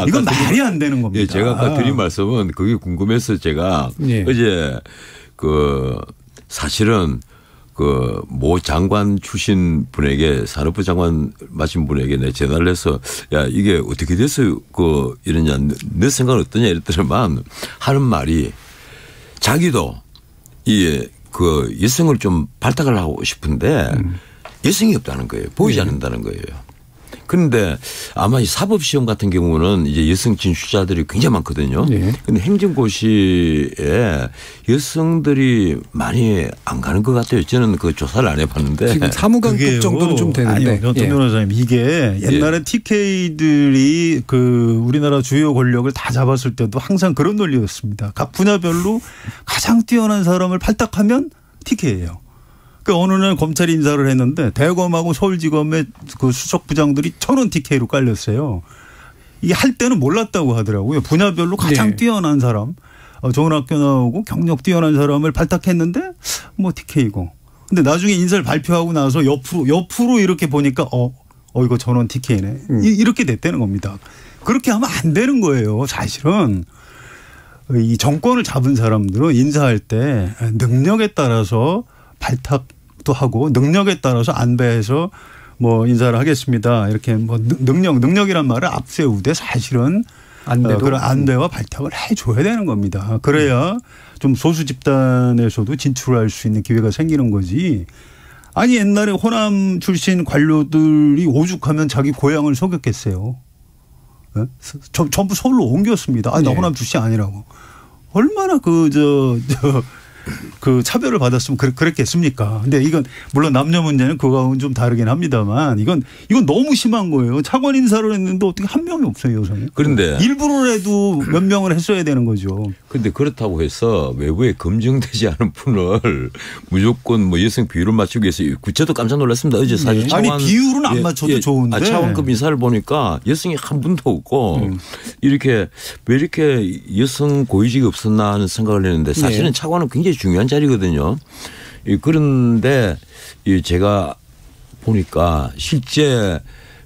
이건 말이 안 되는 겁니다. 예, 제가 아까 드린 말씀은 그게 궁금해서 제가 어제 사실은 그 모 장관 출신 분에게 산업부 장관 마신 분에게 내 전화를 해서 야 이게 어떻게 돼서 그 이러냐 내 생각은 어떠냐 이랬더니만 하는 말이 자기도 이 그 여성을 좀 발탁을 하고 싶은데 여성이 없다는 거예요. 보이지 않는다는 거예요. 그런데 아마 이 사법시험 같은 경우는 이제 여성 진출자들이 굉장히 많거든요. 그런데 행정고시에 여성들이 많이 안 가는 것 같아요. 저는 그 조사를 안 해봤는데. 지금 사무관급 정도는 좀 되는데. 아니요. 전통 변호사님 이게 옛날에 TK들이 그 우리나라 주요 권력을 다 잡았을 때도 항상 그런 논리였습니다. 각 분야별로 가장 뛰어난 사람을 발탁하면 TK예요. 그 어느 날 검찰이 인사를 했는데 대검하고 서울지검의 그 수석부장들이 전원 TK로 깔렸어요. 이게 할 때는 몰랐다고 하더라고요. 분야별로 가장 뛰어난 사람, 좋은 학교 나오고 경력 뛰어난 사람을 발탁했는데 뭐 TK고. 근데 나중에 인사를 발표하고 나서 옆으로 이렇게 보니까 이거 전원 TK네. 이렇게 됐다는 겁니다. 그렇게 하면 안 되는 거예요. 사실은. 이 정권을 잡은 사람들은 인사할 때 능력에 따라서 발탁도 하고 능력에 따라서 안배해서 뭐 인사를 하겠습니다. 이렇게 뭐 능력이란 말을 앞세우되 사실은 그런 안배와 발탁을 해줘야 되는 겁니다. 그래야 좀 소수 집단에서도 진출할 수 있는 기회가 생기는 거지. 아니 옛날에 호남 출신 관료들이 오죽하면 자기 고향을 속였겠어요. 전부 서울로 옮겼습니다. 나 호남 출신 아니라고. 얼마나 그 차별을 받았으면 그랬겠습니까? 근데 이건 물론 남녀 문제는 그거하고는 좀 다르긴 합니다만 이건 너무 심한 거예요. 차관 인사를 했는데 어떻게 한 명이 없어요, 여성이. 그런데 일부러라도 몇 명을 했어야 되는 거죠. 그런데 그렇다고 해서 외부에 검증되지 않은 분을 무조건 뭐 여성 비율을 맞추기 위해서 저도 깜짝 놀랐습니다. 어제 사실 아니 비율은 안 맞춰도 좋은데 차관급 인사를 보니까 여성이 한 분도 없고 이렇게 왜 이렇게 여성 고위직이 없었나 하는 생각을 했는데 사실은 차관은 굉장히 중요한 자리거든요. 그런데 제가 보니까 실제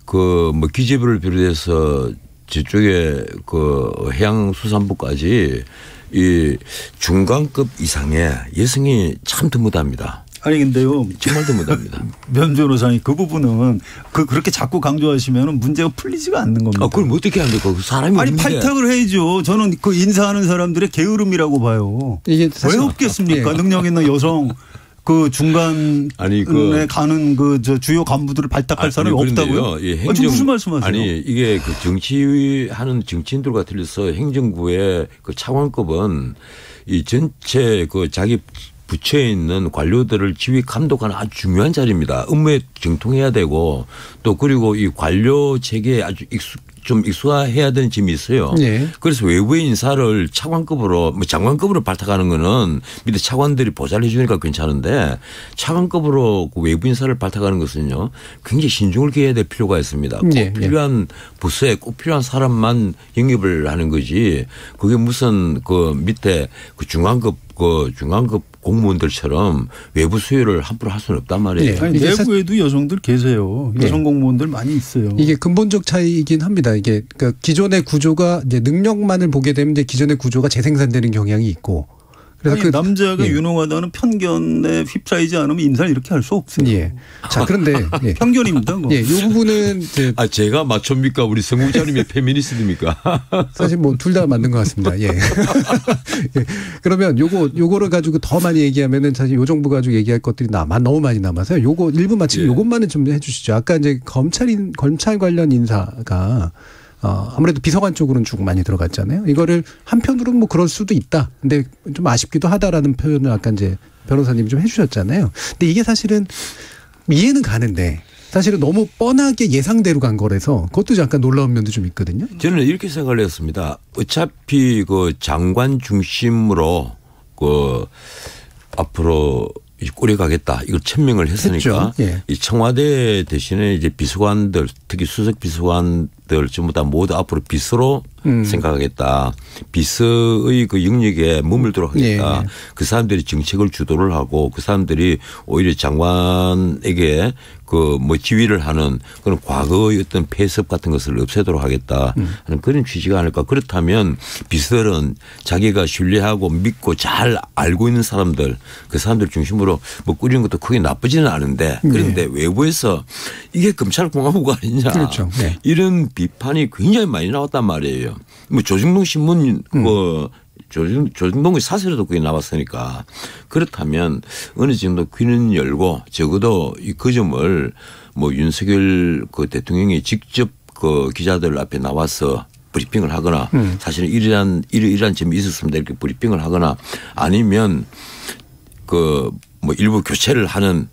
그 뭐 기재부를 비롯해서 저쪽에 그 해양수산부까지 이 중간급 이상의 여성이 참 드무답니다. 아니 근데요. 정말 드무답니다. 면 변호사님 그 부분은 그렇게 자꾸 강조하시면 문제가 풀리지가 않는 겁니다. 그럼 어떻게 합니까? 그 사람이 아니 없는데. 발탁을 해야죠. 저는 그 인사하는 사람들의 게으름이라고 봐요. 이게 왜 없겠습니까? 능력 있는 여성 그 중간에 가는 그 주요 간부들을 발탁할 사람이 없다고요? 지금 무슨 말씀하세요? 아니 이게 그 정치하는 정치인들과 틀려서 행정부의 그 차관급은 이 전체 그 자기 부처에 있는 관료들을 지휘 감독하는 아주 중요한 자리입니다. 업무에 정통해야 되고 또 그리고 이 관료 체계에 아주 좀 익숙해야 되는 점이 있어요. 그래서 외부의 인사를 차관급으로 뭐 장관급으로 발탁하는 거는 밑에 차관들이 보좌를 해 주니까 괜찮은데 차관급으로 그 외부 인사를 발탁하는 것은요 굉장히 신중을 기해야 될 필요가 있습니다. 꼭 필요한 부서에 꼭 필요한 사람만 영입을 하는 거지 그게 무슨 그 밑에 그 중간급 공무원들처럼 외부 수요를 함부로 할 수는 없단 말이에요. 아니, 내부에도 여성들 계세요. 여성 공무원들 많이 있어요. 이게 근본적 차이이긴 합니다. 이게 그러니까 기존의 구조가 이제 능력만을 보게 되면 이제 기존의 구조가 재생산되는 경향이 있고. 그래서 아니, 남자가 유능하다는 편견에 휩싸이지 않으면 인사를 이렇게 할 수 없어요. 자, 그런데 편견입니다. 이 부분은 제가 마초입니까? 우리 성국장님이 페미니스트입니까? 사실 뭐 둘 다 맞는 것 같습니다. 그러면 요거를 가지고 더 많이 얘기하면은 사실 요 정부 가지고 얘기할 것들이 너무 많이 남아서요. 요거 1분 마치고 요것만은 좀 해주시죠. 아까 이제 검찰 관련 인사가 아무래도 비서관 쪽으로는 쭉 많이 들어갔잖아요. 이거를 한편으로는 뭐 그럴 수도 있다. 근데 좀 아쉽기도 하다라는 표현을 아까 이제 변호사님이 좀 해주셨잖아요. 근데 이게 사실은 이해는 가는데 사실은 너무 뻔하게 예상대로 간 거라서 그것도 약간 놀라운 면도 좀 있거든요. 저는 이렇게 생각을 했습니다. 어차피 그 장관 중심으로 그 앞으로 꾸려가겠다. 이걸 천명을 했으니까 이 청와대 대신에 이제 비서관들 특히 수석 비서관 것들 전부 다 모두 앞으로 비서로 생각하겠다. 비서의 그 영역에 머물도록 하겠다. 그 사람들이 정책을 주도를 하고 그 사람들이 오히려 장관에게 그 뭐 지휘를 하는 그런 과거의 어떤 폐습 같은 것을 없애도록 하겠다 하는 그런 취지가 아닐까. 그렇다면 비서는 자기가 신뢰하고 믿고 잘 알고 있는 사람들 그 사람들 중심으로 뭐 꾸리는 것도 크게 나쁘지는 않은데 그런데 외부에서 이게 검찰공화국 아니냐. 그렇죠. 네. 이런 비판이 굉장히 많이 나왔단 말이에요. 뭐 조중동 신문 조중동의 사설에도 그게 나왔으니까 그렇다면 어느 정도 귀는 열고 적어도 그 점을 뭐 윤석열 그 대통령이 직접 그 기자들 앞에 나와서 브리핑을 하거나 사실은 이러한 점이 있었습니다 이렇게 브리핑을 하거나 아니면 그 뭐 일부 교체를 하는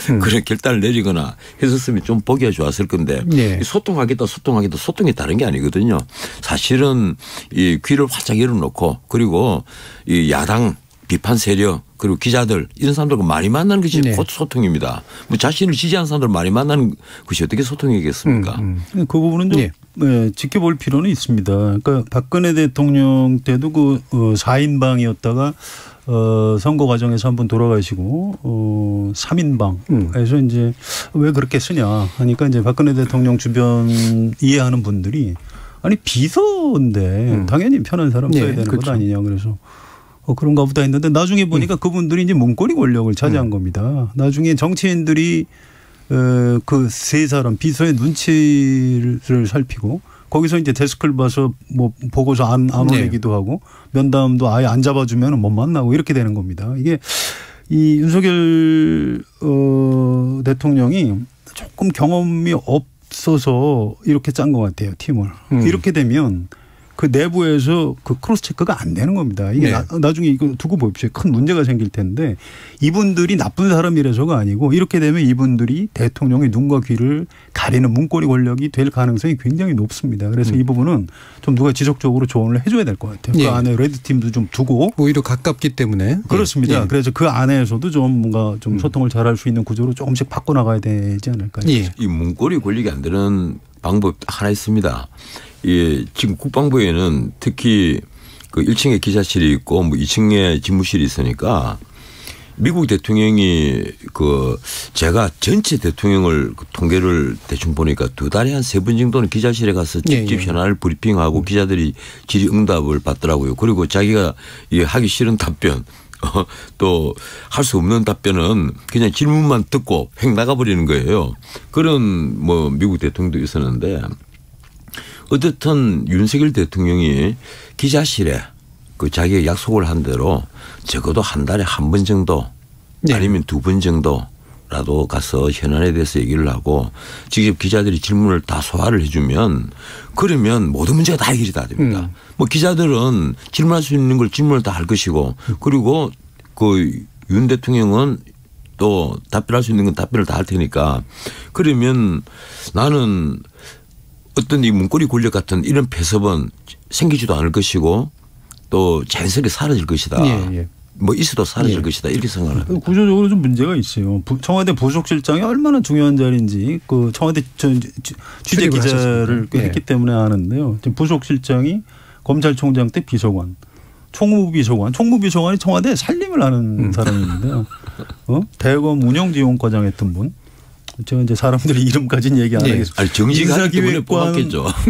그런 결단을 내리거나 했었으면 좀 보기가 좋았을 건데 소통하겠다 소통이 다른 게 아니거든요. 사실은 이 귀를 활짝 열어놓고 그리고 이 야당 비판 세력 그리고 기자들 이런 사람들과 많이 만나는 것이 곧 소통입니다. 뭐 자신을 지지하는 사람들 많이 만나는 것이 어떻게 소통이겠습니까? 그 부분은 좀 지켜볼 필요는 있습니다. 그러니까 박근혜 대통령 때도 그 4인방이었다가 선거 과정에서 한번 돌아가시고 3인방에서 이제 왜 그렇게 쓰냐 하니까 이제 박근혜 대통령 주변 이해하는 분들이 아니 비서인데 당연히 편한 사람 써야 되는 것 아니냐 그래서 그런가 보다 했는데 나중에 보니까 그분들이 이제 문고리 권력을 차지한 겁니다. 나중에 정치인들이 그 세 사람 비서의 눈치를 살피고 거기서 이제 데스크를 봐서 뭐 보고서 안 올리기도 하고 면담도 아예 안 잡아주면 못 만나고 이렇게 되는 겁니다. 이게 이 윤석열 대통령이 조금 경험이 없어서 이렇게 짠 것 같아요. 팀을. 이렇게 되면 그 내부에서 그 크로스 체크가 안 되는 겁니다. 이게 나중에 이거 두고 봅시다. 큰 문제가 생길 텐데 이분들이 나쁜 사람이라서가 아니고 이렇게 되면 이분들이 대통령의 눈과 귀를 가리는 문고리 권력이 될 가능성이 굉장히 높습니다. 그래서 이 부분은 좀 누가 지속적으로 조언을 해줘야 될 것 같아요. 그 안에 레드팀도 좀 두고. 오히려 가깝기 때문에. 그렇습니다. 그래서 그 안에서도 좀 뭔가 좀 소통을 잘할 수 있는 구조로 조금씩 바꿔나가야 되지 않을까요? 이 문고리 권력이 안 되는 방법 하나 있습니다. 지금 국방부에는 특히 그 1층에 기자실이 있고 뭐 2층에 집무실이 있으니까 미국 대통령이 그 제가 전체 대통령을 그 통계를 대충 보니까 2달에 한 3번 정도는 기자실에 가서 직접 현안을 브리핑하고 기자들이 질의응답을 받더라고요. 그리고 자기가 하기 싫은 답변 또 할 수 없는 답변은 그냥 질문만 듣고 획 나가버리는 거예요. 그런 뭐 미국 대통령도 있었는데 어쨌든 윤석열 대통령이 기자실에 그 자기가 약속을 한 대로 적어도 한 달에 한 번 정도 아니면 2번 정도라도 가서 현안에 대해서 얘기를 하고 직접 기자들이 질문을 다 소화를 해주면 그러면 모든 문제가 다 해결이 다 됩니다. 뭐 기자들은 질문할 수 있는 걸 질문을 다 할 것이고 그리고 그 윤 대통령은 또 답변할 수 있는 건 답변을 다 할 테니까 그러면 나는 어떤 이 문고리 권력 같은 이런 폐섭은 생기지도 않을 것이고 또 자연스럽게 사라질 것이다. 뭐 있어도 사라질 것이다. 이렇게 생각합니다. 구조적으로 좀 문제가 있어요. 청와대 부속실장이 얼마나 중요한 자리인지 그 청와대 취재 기자를 했기 때문에 아는데요. 부속실장이 검찰총장 때 비서관, 총무비서관이 청와대 살림을 하는 사람인데요. 대검 운영지원과장 했던 분. 제가 이제 사람들의 이름까지는 얘기 안 하겠습니다.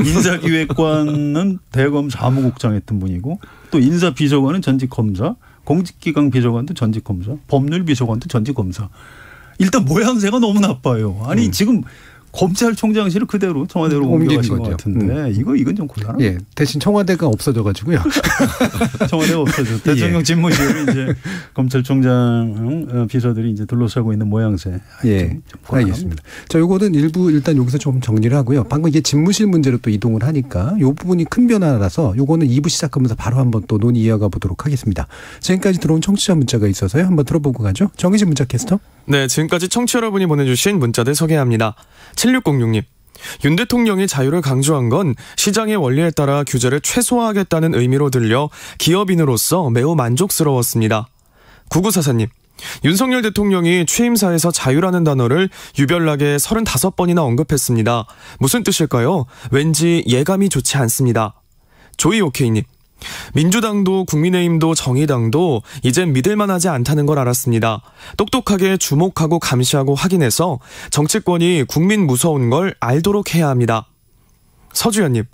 인사기획관은 대검 사무국장 했던 분이고 또 인사비서관은 전직검사, 공직기강 비서관도 전직검사, 법률비서관도 전직검사. 일단 모양새가 너무 나빠요. 아니 지금 검찰총장실을 그대로 청와대로 옮겨가신 것 같은데 이건 좀 곤란합니다. 대신 청와대가 없어져가지고요. 청와대가 없어져. 대통령 집무실을 이제 검찰총장 비서들이 이제 둘러싸고 있는 모양새. 좀 알겠습니다. 자, 요거는 일단 여기서 좀 정리를 하고요. 방금 이게 집무실 문제로 또 이동을 하니까 요 부분이 큰 변화라서 요거는 2부 시작하면서 바로 한번 또 논의 이어가 보도록 하겠습니다. 지금까지 들어온 청취자 문자가 있어서요. 한번 들어보고 가죠. 정의진 문자 캐스터. 네, 지금까지 청취자 여러분이 보내주신 문자들 소개합니다. 7606님. 윤 대통령이 자유를 강조한 건 시장의 원리에 따라 규제를 최소화하겠다는 의미로 들려 기업인으로서 매우 만족스러웠습니다. 9944님. 윤석열 대통령이 취임사에서 자유라는 단어를 유별나게 35번이나 언급했습니다. 무슨 뜻일까요? 왠지 예감이 좋지 않습니다. 조이오케이님. 민주당도 국민의힘도 정의당도 이젠 믿을만하지 않다는 걸 알았습니다. 똑똑하게 주목하고 감시하고 확인해서 정치권이 국민 무서운 걸 알도록 해야 합니다. 서주연님,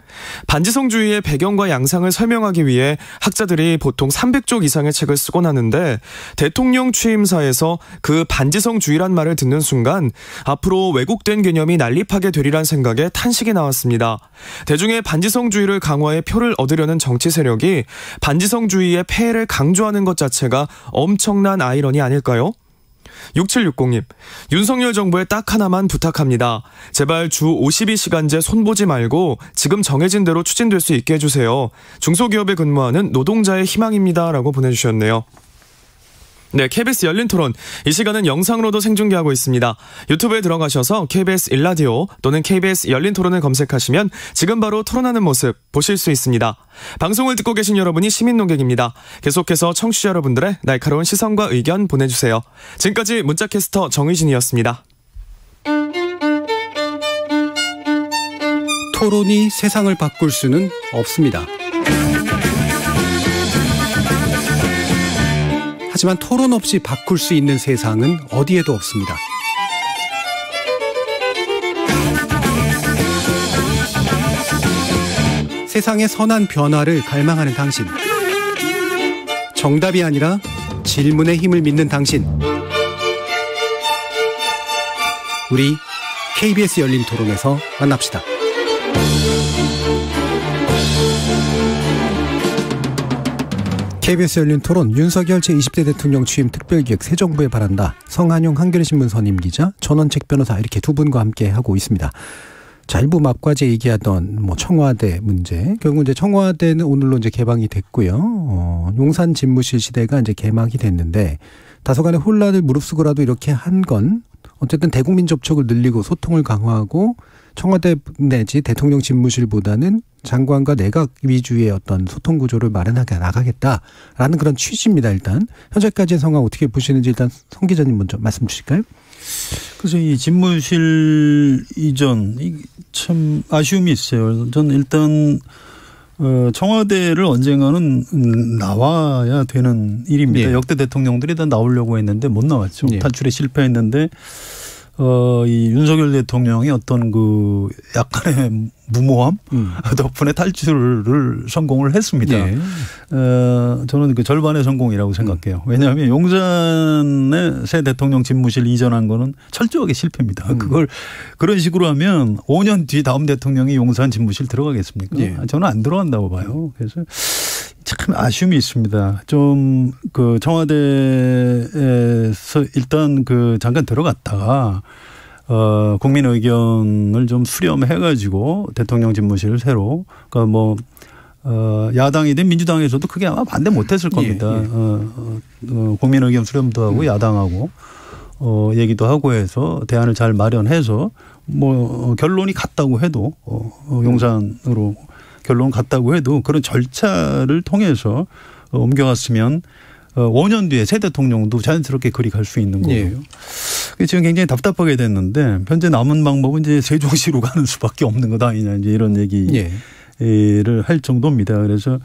반지성주의의 배경과 양상을 설명하기 위해 학자들이 보통 300쪽 이상의 책을 쓰곤 하는데 대통령 취임사에서 그 반지성주의란 말을 듣는 순간 앞으로 왜곡된 개념이 난립하게 되리란 생각에 탄식이 나왔습니다. 대중의 반지성주의를 강화해 표를 얻으려는 정치 세력이 반지성주의의 폐해를 강조하는 것 자체가 엄청난 아이러니 아닐까요? 6760님, 윤석열 정부에 딱 하나만 부탁합니다. 제발 주 52시간제 손보지 말고 지금 정해진 대로 추진될 수 있게 해주세요. 중소기업에 근무하는 노동자의 희망입니다. 라고 보내주셨네요. 네, KBS 열린 토론. 이 시간은 영상으로도 생중계하고 있습니다. 유튜브에 들어가셔서 KBS 1라디오 또는 KBS 열린 토론을 검색하시면 지금 바로 토론하는 모습 보실 수 있습니다. 방송을 듣고 계신 여러분이 시민 논객입니다. 계속해서 청취자 여러분들의 날카로운 시선과 의견 보내주세요. 지금까지 문자캐스터 정의진이었습니다. 토론이 세상을 바꿀 수는 없습니다. 하지만 토론 없이 바꿀 수 있는 세상은 어디에도 없습니다. 세상의 선한 변화를 갈망하는 당신. 정답이 아니라 질문의 힘을 믿는 당신. 우리 KBS 열린 토론에서 만납시다. KBS 열린 토론 윤석열 제20대 대통령 취임 특별기획 새 정부에 바란다. 성한용 한겨레신문 선임기자, 전원책 변호사 이렇게 두 분과 함께 하고 있습니다. 자, 일부 막과제 얘기하던 청와대 문제. 결국 이제 청와대는 오늘로 이제 개방이 됐고요. 용산 집무실 시대가 이제 개막이 됐는데 다소간의 혼란을 무릅쓰고라도 이렇게 한 건 어쨌든 대국민 접촉을 늘리고 소통을 강화하고 청와대 내지 대통령 집무실보다는 장관과 내각 위주의 어떤 소통 구조를 마련하게 나가겠다라는 그런 취지입니다. 일단 현재까지의 상황 어떻게 보시는지 일단 성 기자님 먼저 말씀 주실까요? 그래서 이 집무실 이전 참 아쉬움이 있어요. 저는 일단 청와대를 언젠가는 나와야 되는 일입니다. 예. 역대 대통령들이 다 나오려고 했는데 못 나왔죠. 예. 탈출에 실패했는데 이 윤석열 대통령의 어떤 그 약간의 무모함 덕분에 탈출을 성공을 했습니다. 예. 저는 그 절반의 성공이라고 생각해요. 왜냐하면 용산의 새 대통령 집무실 이전한 거는 철저하게 실패입니다. 그걸 그런 식으로 하면 5년 뒤 다음 대통령이 용산 집무실 들어가겠습니까? 예. 저는 안 들어간다고 봐요. 그래서 참 아쉬움이 있습니다. 좀 그 청와대에서 일단 그 잠깐 들어갔다가 국민 의견을 좀 수렴해가지고 대통령 집무실을 새로 그러니까 야당이든 민주당에서도 크게 아마 반대 못했을 겁니다. 예, 예. 국민 의견 수렴도 하고 야당하고 얘기도 하고 해서 대안을 잘 마련해서 결론이 같다고 해도 용산으로 결론 같다고 해도 그런 절차를 통해서 옮겨갔으면 5년 뒤에 새 대통령도 자연스럽게 그리 갈 수 있는 거고요. 예. 지금 굉장히 답답하게 됐는데 현재 남은 방법은 이제 세종시로 가는 수밖에 없는 것 아니냐 이제 이런 얘기를 할 정도입니다. 그래서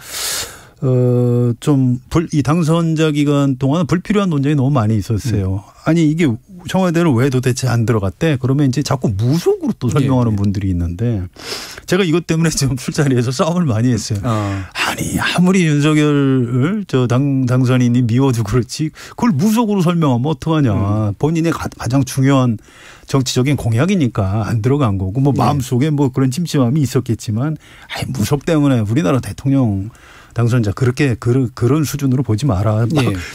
좀 이 당선자 기간 동안 불필요한 논쟁이 너무 많이 있었어요. 아니 이게 청와대를 왜 도대체 안 들어갔대? 그러면 이제 자꾸 무속으로 또 설명하는 분들이 있는데 제가 이것 때문에 지금 술자리에서 싸움을 많이 했어요. 아니 아무리 윤석열 당선인이 미워도 그렇지 그걸 무속으로 설명하면 어떡하냐. 본인의 가장 중요한 정치적인 공약이니까 안 들어간 거고 마음속에 그런 찜찜함이 있었겠지만 무속 때문에 우리나라 대통령 당선자 그런 수준으로 보지 마라.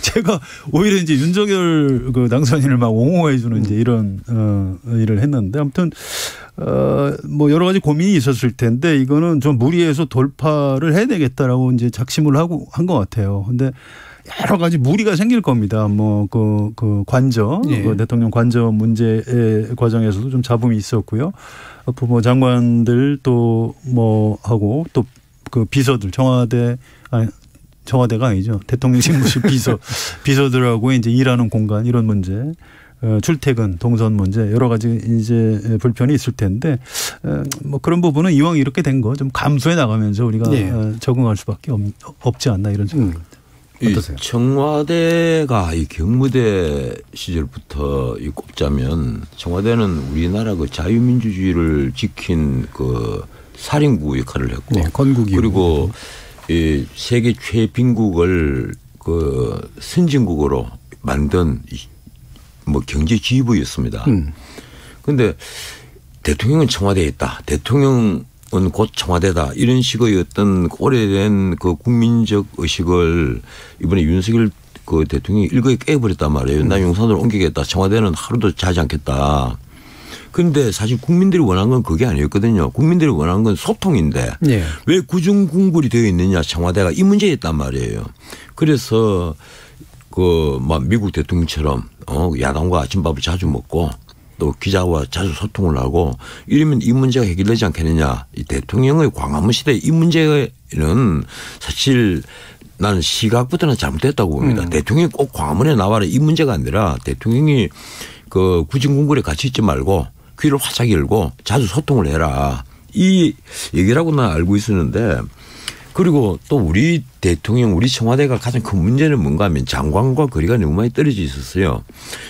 제가 오히려 이제 윤석열 그 당선인을 막 옹호해 주는 이제 이런 일을 했는데 아무튼 여러 가지 고민이 있었을 텐데 이거는 좀 무리해서 돌파를 해야 되겠다라고 이제 작심을 하고 한 것 같아요. 근데 여러 가지 무리가 생길 겁니다. 그 관저, 그 대통령 관저 문제 과정에서도 좀 잡음이 있었고요. 부모 장관들 또 하고 또 그 비서들 청와대 청와대가 아니죠. 대통령 집무실 비서들하고 이제 일하는 공간 이런 문제. 출퇴근, 동선 문제 여러 가지 이제 불편이 있을 텐데 뭐 그런 부분은 이왕 이렇게 된 거 좀 감수해 나가면서 우리가 적응할 수밖에 없지 않나 이런 생각입니다. 어떠세요? 청와대가 이 경무대 시절부터 꼽자면 청와대는 우리나라 그 자유민주주의를 지킨 그 사령부 역할을 했고 그리고 이 세계 최빈국을 그 선진국으로 만든 뭐 경제 지휘부였습니다. 그런데 대통령은 청와대에 있다. 대통령은 곧 청와대다. 이런 식의 어떤 오래된 그 국민적 의식을 이번에 윤석열 그 대통령이 일거에 깨버렸단 말이에요. 나 용산으로 옮기겠다. 청와대는 하루도 자지 않겠다. 그런데 사실 국민들이 원한 건 그게 아니었거든요. 국민들이 원한 건 소통인데 왜 구중궁굴이 되어 있느냐 청와대가 이 문제였단 말이에요. 그래서 그 막 미국 대통령처럼 야당과 아침밥을 자주 먹고 또 기자와 자주 소통을 하고 이러면 이 문제가 해결되지 않겠느냐. 이 대통령의 광화문 시대 이 문제는 사실 나는 시각부터는 잘못됐다고 봅니다. 대통령이 꼭 광화문에 나와라 이 문제가 아니라 대통령이 그 구중궁굴에 갇혀 있지 말고 귀를 활짝 열고 자주 소통을 해라. 이 얘기라고 난 알고 있었는데 그리고 또 우리 대통령 우리 청와대가 가장 큰 문제는 뭔가 하면 장관과 거리가 너무 많이 떨어져 있었어요.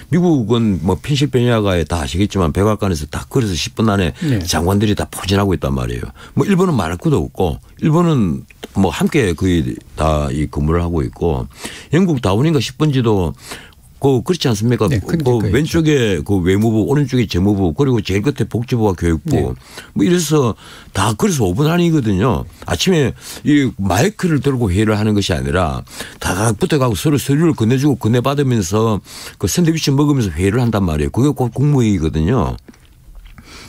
미국은 뭐 펜실베니아가에 다 아시겠지만 백악관에서 다 걸어서 10분 안에 장관들이 다 포진하고 있단 말이에요. 뭐 일본은 말할 것도 없고 일본은 뭐 함께 거의 다 이 근무를 하고 있고 영국 다우닝가 10분지도 그렇지 않습니까? 그 왼쪽에 그 외무부, 오른쪽에 재무부, 그리고 제일 끝에 복지부와 교육부. 뭐 이래서 다 그래서 5분 안이거든요. 아침에 이 마이크를 들고 회의를 하는 것이 아니라 다 붙어가고 서로 서류를 건네주고 건네받으면서 그 샌드위치 먹으면서 회의를 한단 말이에요. 그게 곧 국무회의거든요.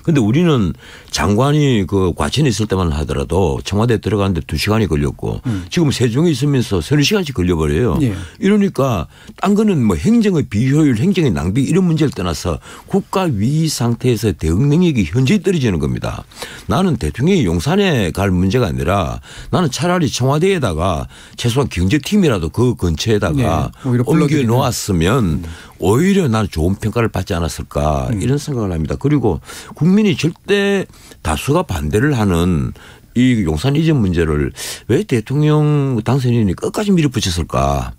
근데 우리는 장관이 그 과천에 있을 때만 하더라도 청와대에 들어가는데 2시간이 걸렸고 지금 세종에 있으면서 3시간씩 걸려버려요. 이러니까 딴 거는 뭐 행정의 비효율, 행정의 낭비 이런 문제를 떠나서 국가 위기 상태에서 대응 능력이 현저히 떨어지는 겁니다. 나는 대통령이 용산에 갈 문제가 아니라 나는 차라리 청와대에다가 최소한 경제팀이라도 그 근처에다가 옮겨 놓았으면 오히려 나는 좋은 평가를 받지 않았을까 이런 생각을 합니다. 그리고 국민이 절대 다수가 반대를 하는 이 용산 이전 문제를 왜 대통령 당선인이 끝까지 밀어붙였을까.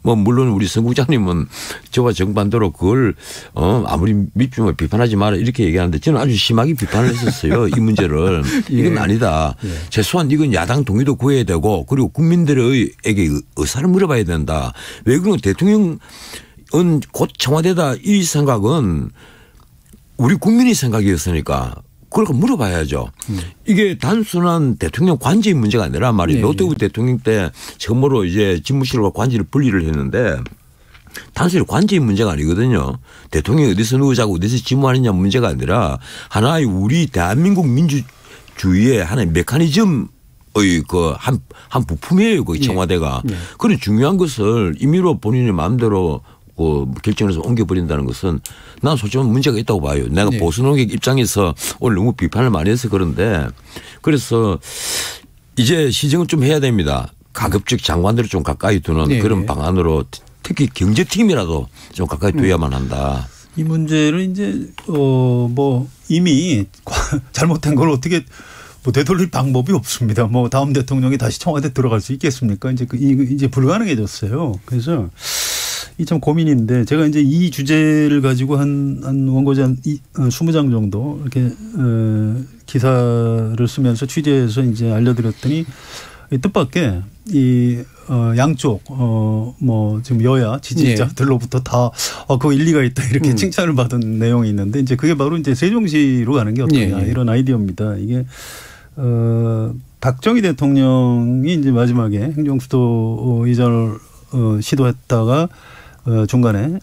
뭐 물론 우리 성 국장님은 저와 정반대로 그걸 아무리 밑줄을 비판하지 마라 이렇게 얘기하는데 저는 아주 심하게 비판을 했었어요. 이 문제를. 이건 아니다. 최소한 이건 야당 동의도 구해야 되고 그리고 국민들에게 의사를 물어봐야 된다. 왜 그러면 대통령 곧 청와대다 이 생각은 우리 국민의 생각이었으니까 그걸 물어봐야죠. 이게 단순한 대통령 관저의 문제가 아니라 말이에요. 노태우 대통령 때 처음으로 이제 집무실과 관저를 분리를 했는데 단순히 관저의 문제가 아니거든요. 대통령이 어디서 누구자고 어디서 집무하느냐 문제가 아니라 하나의 우리 대한민국 민주주의의 하나의 메커니즘 한 부품이에요. 그 청와대가. 그런 중요한 것을 임의로 본인의 마음대로 결정해서 옮겨버린다는 것은 난 솔직히 문제가 있다고 봐요. 내가 보수노객 입장에서 오늘 너무 비판을 많이 해서 그런데 그래서 이제 시정을 좀 해야 됩니다. 가급적 장관들을 좀 가까이 두는 그런 방안으로 특히 경제팀이라도 좀 가까이 둬야만 한다. 이 문제를 이제 뭐 이미 잘못된 걸 어떻게 뭐 되돌릴 방법이 없습니다. 뭐 다음 대통령이 다시 청와대 들어갈 수 있겠습니까? 이제 불가능해졌어요. 그래서 이 참 고민인데 제가 이제 이 주제를 가지고 한 원고지 한 20장 정도 이렇게 기사를 쓰면서 취재해서 이제 알려드렸더니 뜻밖의 이 양쪽 뭐 지금 여야 지지자들로부터 다 그거 일리가 있다 이렇게 칭찬을 받은 내용이 있는데 이제 그게 바로 이제 세종시로 가는 게 어떠냐 이런 아이디어입니다. 이게 박정희 대통령이 이제 마지막에 행정수도 이전을 시도했다가 중간에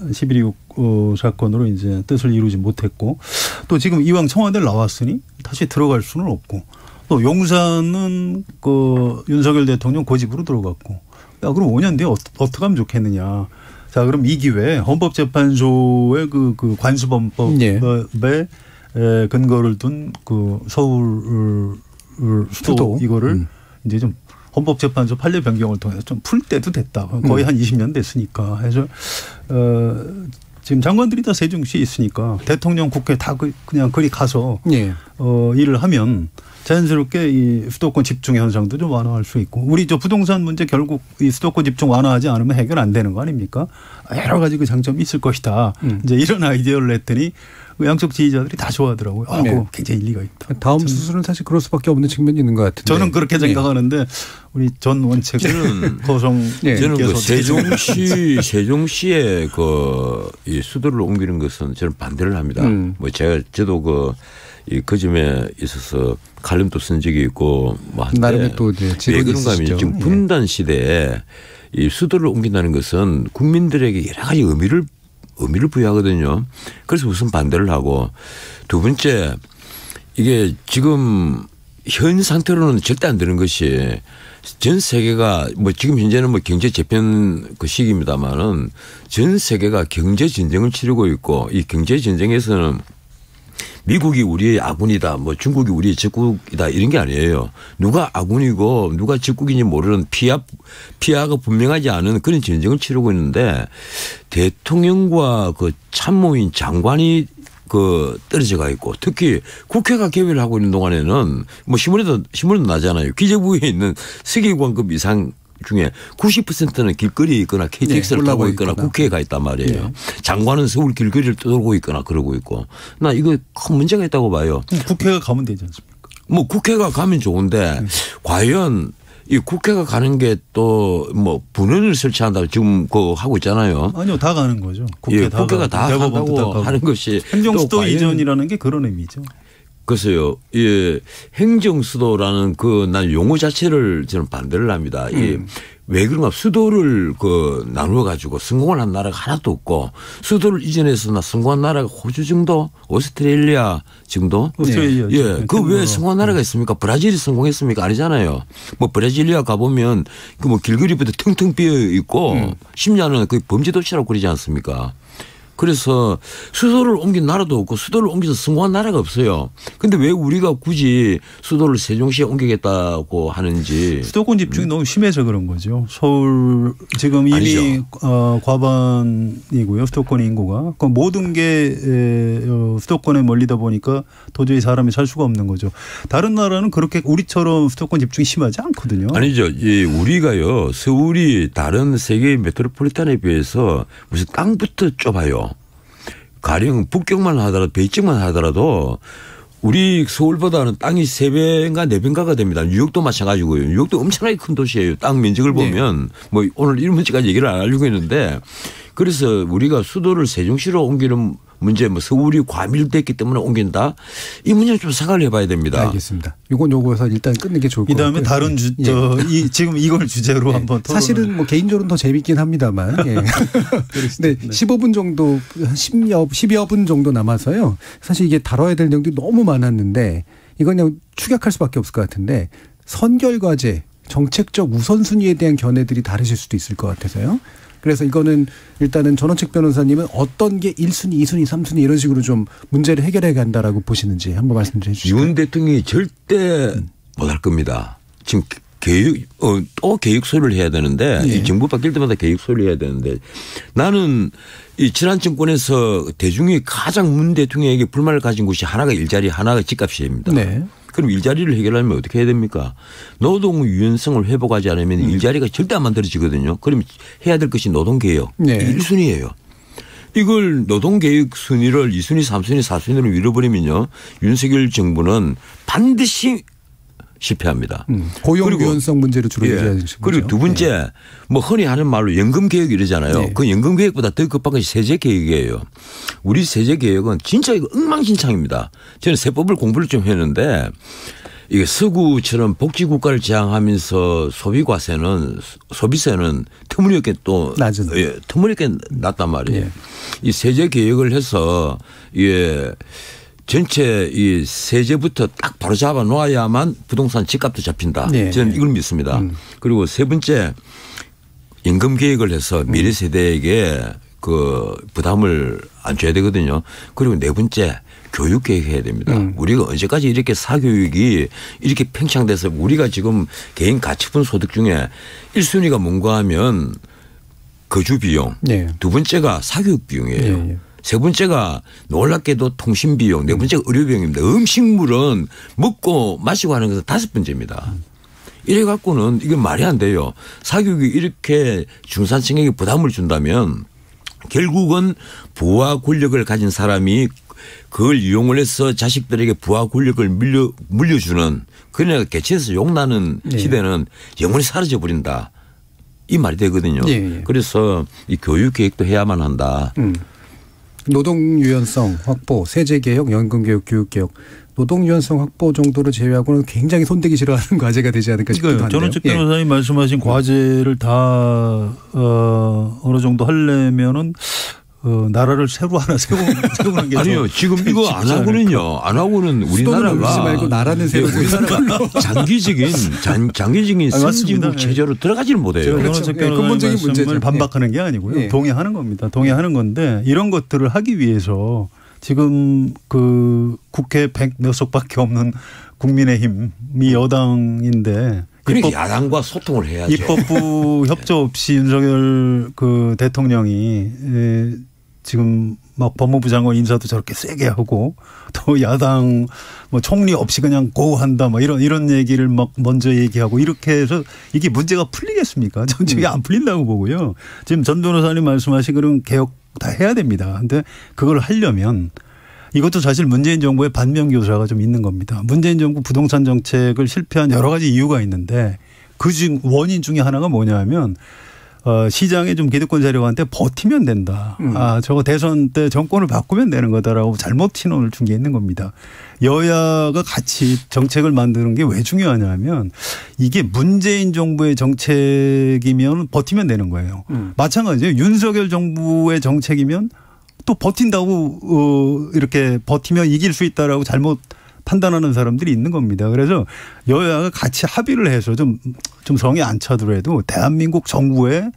11.26 사건으로 이제 뜻을 이루지 못했고 또 지금 이왕 청와대를 나왔으니 다시 들어갈 수는 없고 또 용산은 그 윤석열 대통령 고집으로 들어갔고 야 그럼 5년 뒤에 어떻게 하면 좋겠느냐. 자 그럼 이 기회에 헌법재판소의 그 관수범법에 근거를 둔 그 서울 수도 이거를 이제 좀 헌법재판소 판례 변경을 통해서 좀 풀 때도 됐다. 거의 한 20년 됐으니까. 그래서 지금 장관들이 다 세종시에 있으니까 대통령 국회 다 그냥 그리 가서 예. 일을 하면 자연스럽게 이 수도권 집중 현상도 좀 완화할 수 있고 우리 저 부동산 문제 결국 이 수도권 집중 완화하지 않으면 해결 안 되는 거 아닙니까? 여러 가지 그 장점이 있을 것이다. 이제 이런 아이디어를 냈더니 양쪽 지지자들이 다 좋아하더라고요. 네. 굉장히 일리가 있다. 다음 수술은 사실 그럴 수밖에 없는 측면이 있는 것 같은데. 저는 그렇게 생각하는데 우리 전 원책은 고성 저는 그 세종시에 이 수도를 옮기는 것은 저는 반대를 합니다. 뭐 저도 그 점에 있어서 칼럼도 쓴 적이 있고 뭐 한데 왜 그런가 하면 지금 분단 시대에 이 수도를 옮긴다는 것은 국민들에게 여러 가지 의미를 부여하거든요. 그래서 우선 반대를 하고 두 번째 이게 지금 현 상태로는 절대 안 되는 것이 전 세계가 뭐 지금 현재는 뭐 경제 재편 그 시기입니다만은 전 세계가 경제 전쟁을 치르고 있고 이 경제 전쟁에서는 미국이 우리의 아군이다, 뭐 중국이 우리의 적국이다 이런 게 아니에요. 누가 아군이고 누가 적국인지 모르는 피하가 분명하지 않은 그런 전쟁을 치르고 있는데 대통령과 그 참모인 장관이 떨어져가 있고 특히 국회가 개회를 하고 있는 동안에는 뭐 신문에도 나잖아요. 기재부에 있는 서기관급 이상 중에 90%는 길거리에 있거나 KTX를 타고 있거나 국회에 가 있단 말이에요. 네. 장관은 서울 길거리를 떠돌고 있거나 그러고 있고. 나 이거 큰 문제가 있다고 봐요. 국회가 가면 되지 않습니까? 뭐 국회가 가면 좋은데 과연 이 국회가 가는 게 또 뭐 분원을 설치한다고 지금 하고 있잖아요. 아니요. 다 가는 거죠. 국회가 다 한다고 하는 것이. 행정수도 이전이라는 게 그런 의미죠. 글쎄요. 예, 행정수도라는 난 용어 자체를 저는 반대를 합니다. 왜 그런가 수도를 나누어 가지고 성공을 한 나라가 하나도 없고 수도를 이전해서 성공한 나라가 호주 정도, 오스트레일리아 정도. 오스트레일리아. 예, 그 왜 성공한 나라가 있습니까? 브라질이 성공했습니까? 아니잖아요. 뭐 브라질리아 가보면 뭐 길거리부터 텅텅 비어 있고 심지어는 그 범죄 도시라고 그러지 않습니까? 그래서 수도를 옮긴 나라도 없고 수도를 옮겨서 성공한 나라가 없어요. 그런데 왜 우리가 굳이 수도를 세종시에 옮기겠다고 하는지. 수도권 집중이 너무 심해서 그런 거죠. 서울 지금 이미 과반이고요. 수도권 인구가. 모든 게 수도권에 몰리다 보니까 도저히 사람이 살 수가 없는 거죠. 다른 나라는 그렇게 우리처럼 수도권 집중이 심하지 않거든요. 아니죠. 우리가요. 서울이 다른 세계 메트로폴리탄에 비해서 무슨 땅부터 좁아요. 가령 북경만 하더라도 베이징만 하더라도 우리 서울보다는 땅이 3배인가 4배인가가 됩니다. 뉴욕도 마찬가지고요. 뉴욕도 엄청나게 큰 도시예요. 땅 면적을 보면 뭐 오늘 이런 문제까지 얘기를 안 하려고 했는데 그래서 우리가 수도를 세종시로 옮기는 문제 뭐 서울이 과밀됐기 때문에 옮긴다. 이 문제는 좀 생각을 해봐야 됩니다. 알겠습니다. 요거서 일단 끊는 게 좋을 것 같고요. 그다음에 다른 지금 이걸 주제로 한번 사실은 뭐 개인적으로는 더 재밌긴 합니다만. 네, 15분 정도 10여 분 정도 남아서요. 사실 이게 다뤄야 될 내용들이 너무 많았는데 이건 그냥 축약할 수밖에 없을 것 같은데 선결과제 정책적 우선순위에 대한 견해들이 다르실 수도 있을 것 같아서요. 그래서 이거는 일단은 전원책 변호사님은 어떤 게 1순위, 2순위, 3순위 이런 식으로 좀 문제를 해결해 간다라고 보시는지 한번 말씀 좀 해 주시죠. 윤 대통령이 절대 못할 겁니다. 지금 또 개혁 소리를 해야 되는데 이 정부 바뀔 때마다 개혁 소리를 해야 되는데 나는 이 지난 정권에서 대중이 가장 문 대통령에게 불만을 가진 곳이 하나가 일자리, 하나가 집값이입니다. 네. 그럼 일자리를 해결하려면 어떻게 해야 됩니까? 노동 유연성을 회복하지 않으면 일자리가 절대 안 만들어지거든요. 그럼 해야 될 것이 노동개혁. 네. 1순위예요. 이걸 노동개혁 순위를 2순위, 3순위, 4순위로 밀어버리면요. 윤석열 정부는 반드시 실패합니다. 고용 유연성 문제를 주로 얘기해야 되는 거죠. 그리고 두 번째 뭐 흔히 하는 말로 연금개혁 이러잖아요. 네. 그 연금개혁보다 더 급한 것이 세제개혁이에요. 우리 세제개혁은 진짜 이거 엉망진창입니다. 저는 세법을 공부를 좀 했는데 이게 서구처럼 복지국가를 지향하면서 소비세는 터무니없게 또 터무니없게 낮단 말이에요. 네. 이 세제개혁을 해서 이게 전체 이 세제부터 딱 바로 잡아 놓아야만 부동산 집값도 잡힌다. 네. 저는 이걸 믿습니다. 그리고 세 번째 연금 개혁을 해서 미래 세대에게 그 부담을 안 줘야 되거든요. 그리고 네 번째 교육 계획해야 됩니다. 우리가 언제까지 이렇게 사교육이 이렇게 팽창돼서 우리가 지금 개인 가치분 소득 중에 1순위가 뭔가 하면 거주 비용, 네. 두 번째가 사교육 비용이에요. 네. 세 번째가 놀랍게도 통신 비용, 네 번째가 의료 비용입니다. 음식물은 먹고 마시고 하는 것은 다섯 번째입니다. 이래 갖고는 이게 말이 안 돼요. 사교육이 이렇게 중산층에게 부담을 준다면 결국은 부와 권력을 가진 사람이 그걸 이용을 해서 자식들에게 부와 권력을 물려주는 그러니까 개체에서 욕나는 네. 시대는 영원히 사라져 버린다. 이 말이 되거든요. 네. 그래서 이 교육 계획도 해야만 한다. 노동 유연성 확보, 세제 개혁, 연금 개혁, 교육 개혁. 노동 유연성 확보 정도로 제외하고는 굉장히 손대기 싫어하는 과제가 되지 않을까 싶기도 한데요. 전원책 변호사님 말씀하신 과제를 다 어느 정도 하려면은 나라를 새로 하나 세우는 게 아니요. 지금 이거 안 하고는요. 안 하고는 우리나라가 말고 나라는 새로 우리나라가 장기적인 승진국 체제로 들어가지를 못해요. 그렇죠. 근본적인 문제를 반박하는 게 아니고요. 네. 동의하는 겁니다. 동의하는 건데 이런 것들을 하기 위해서 지금 그 국회 100몇 석밖에 없는 국민의힘이 여당인데 그러니까 야당과 소통을 해야죠. 입법부 협조 없이 윤석열 그 대통령이 지금 막 법무부 장관 인사도 저렇게 세게 하고 또 야당 뭐 총리 없이 그냥 고한다 뭐 이런 얘기를 막 먼저 얘기하고 이렇게 해서 이게 문제가 풀리겠습니까? 전 이게 안 풀린다고 보고요. 지금 전 변호사님 말씀하신 그런 개혁 다 해야 됩니다. 근데 그걸 하려면 이것도 사실 문재인 정부의 반면교사가 좀 있는 겁니다. 문재인 정부 부동산 정책을 실패한 여러 가지 이유가 있는데 그 중 원인 중에 하나가 뭐냐면 시장에 좀 기득권 세력한테 버티면 된다. 저거 대선 때 정권을 바꾸면 되는 거다라고 잘못 신호를 준 게 있는 겁니다. 여야가 같이 정책을 만드는 게 왜 중요하냐면 이게 문재인 정부의 정책이면 버티면 되는 거예요. 마찬가지예요. 윤석열 정부의 정책이면 또 버틴다고 이렇게 버티면 이길 수 있다라고 잘못 판단하는 사람들이 있는 겁니다. 그래서 여야가 같이 합의를 해서 좀 성이 안 차더라도 대한민국 정부의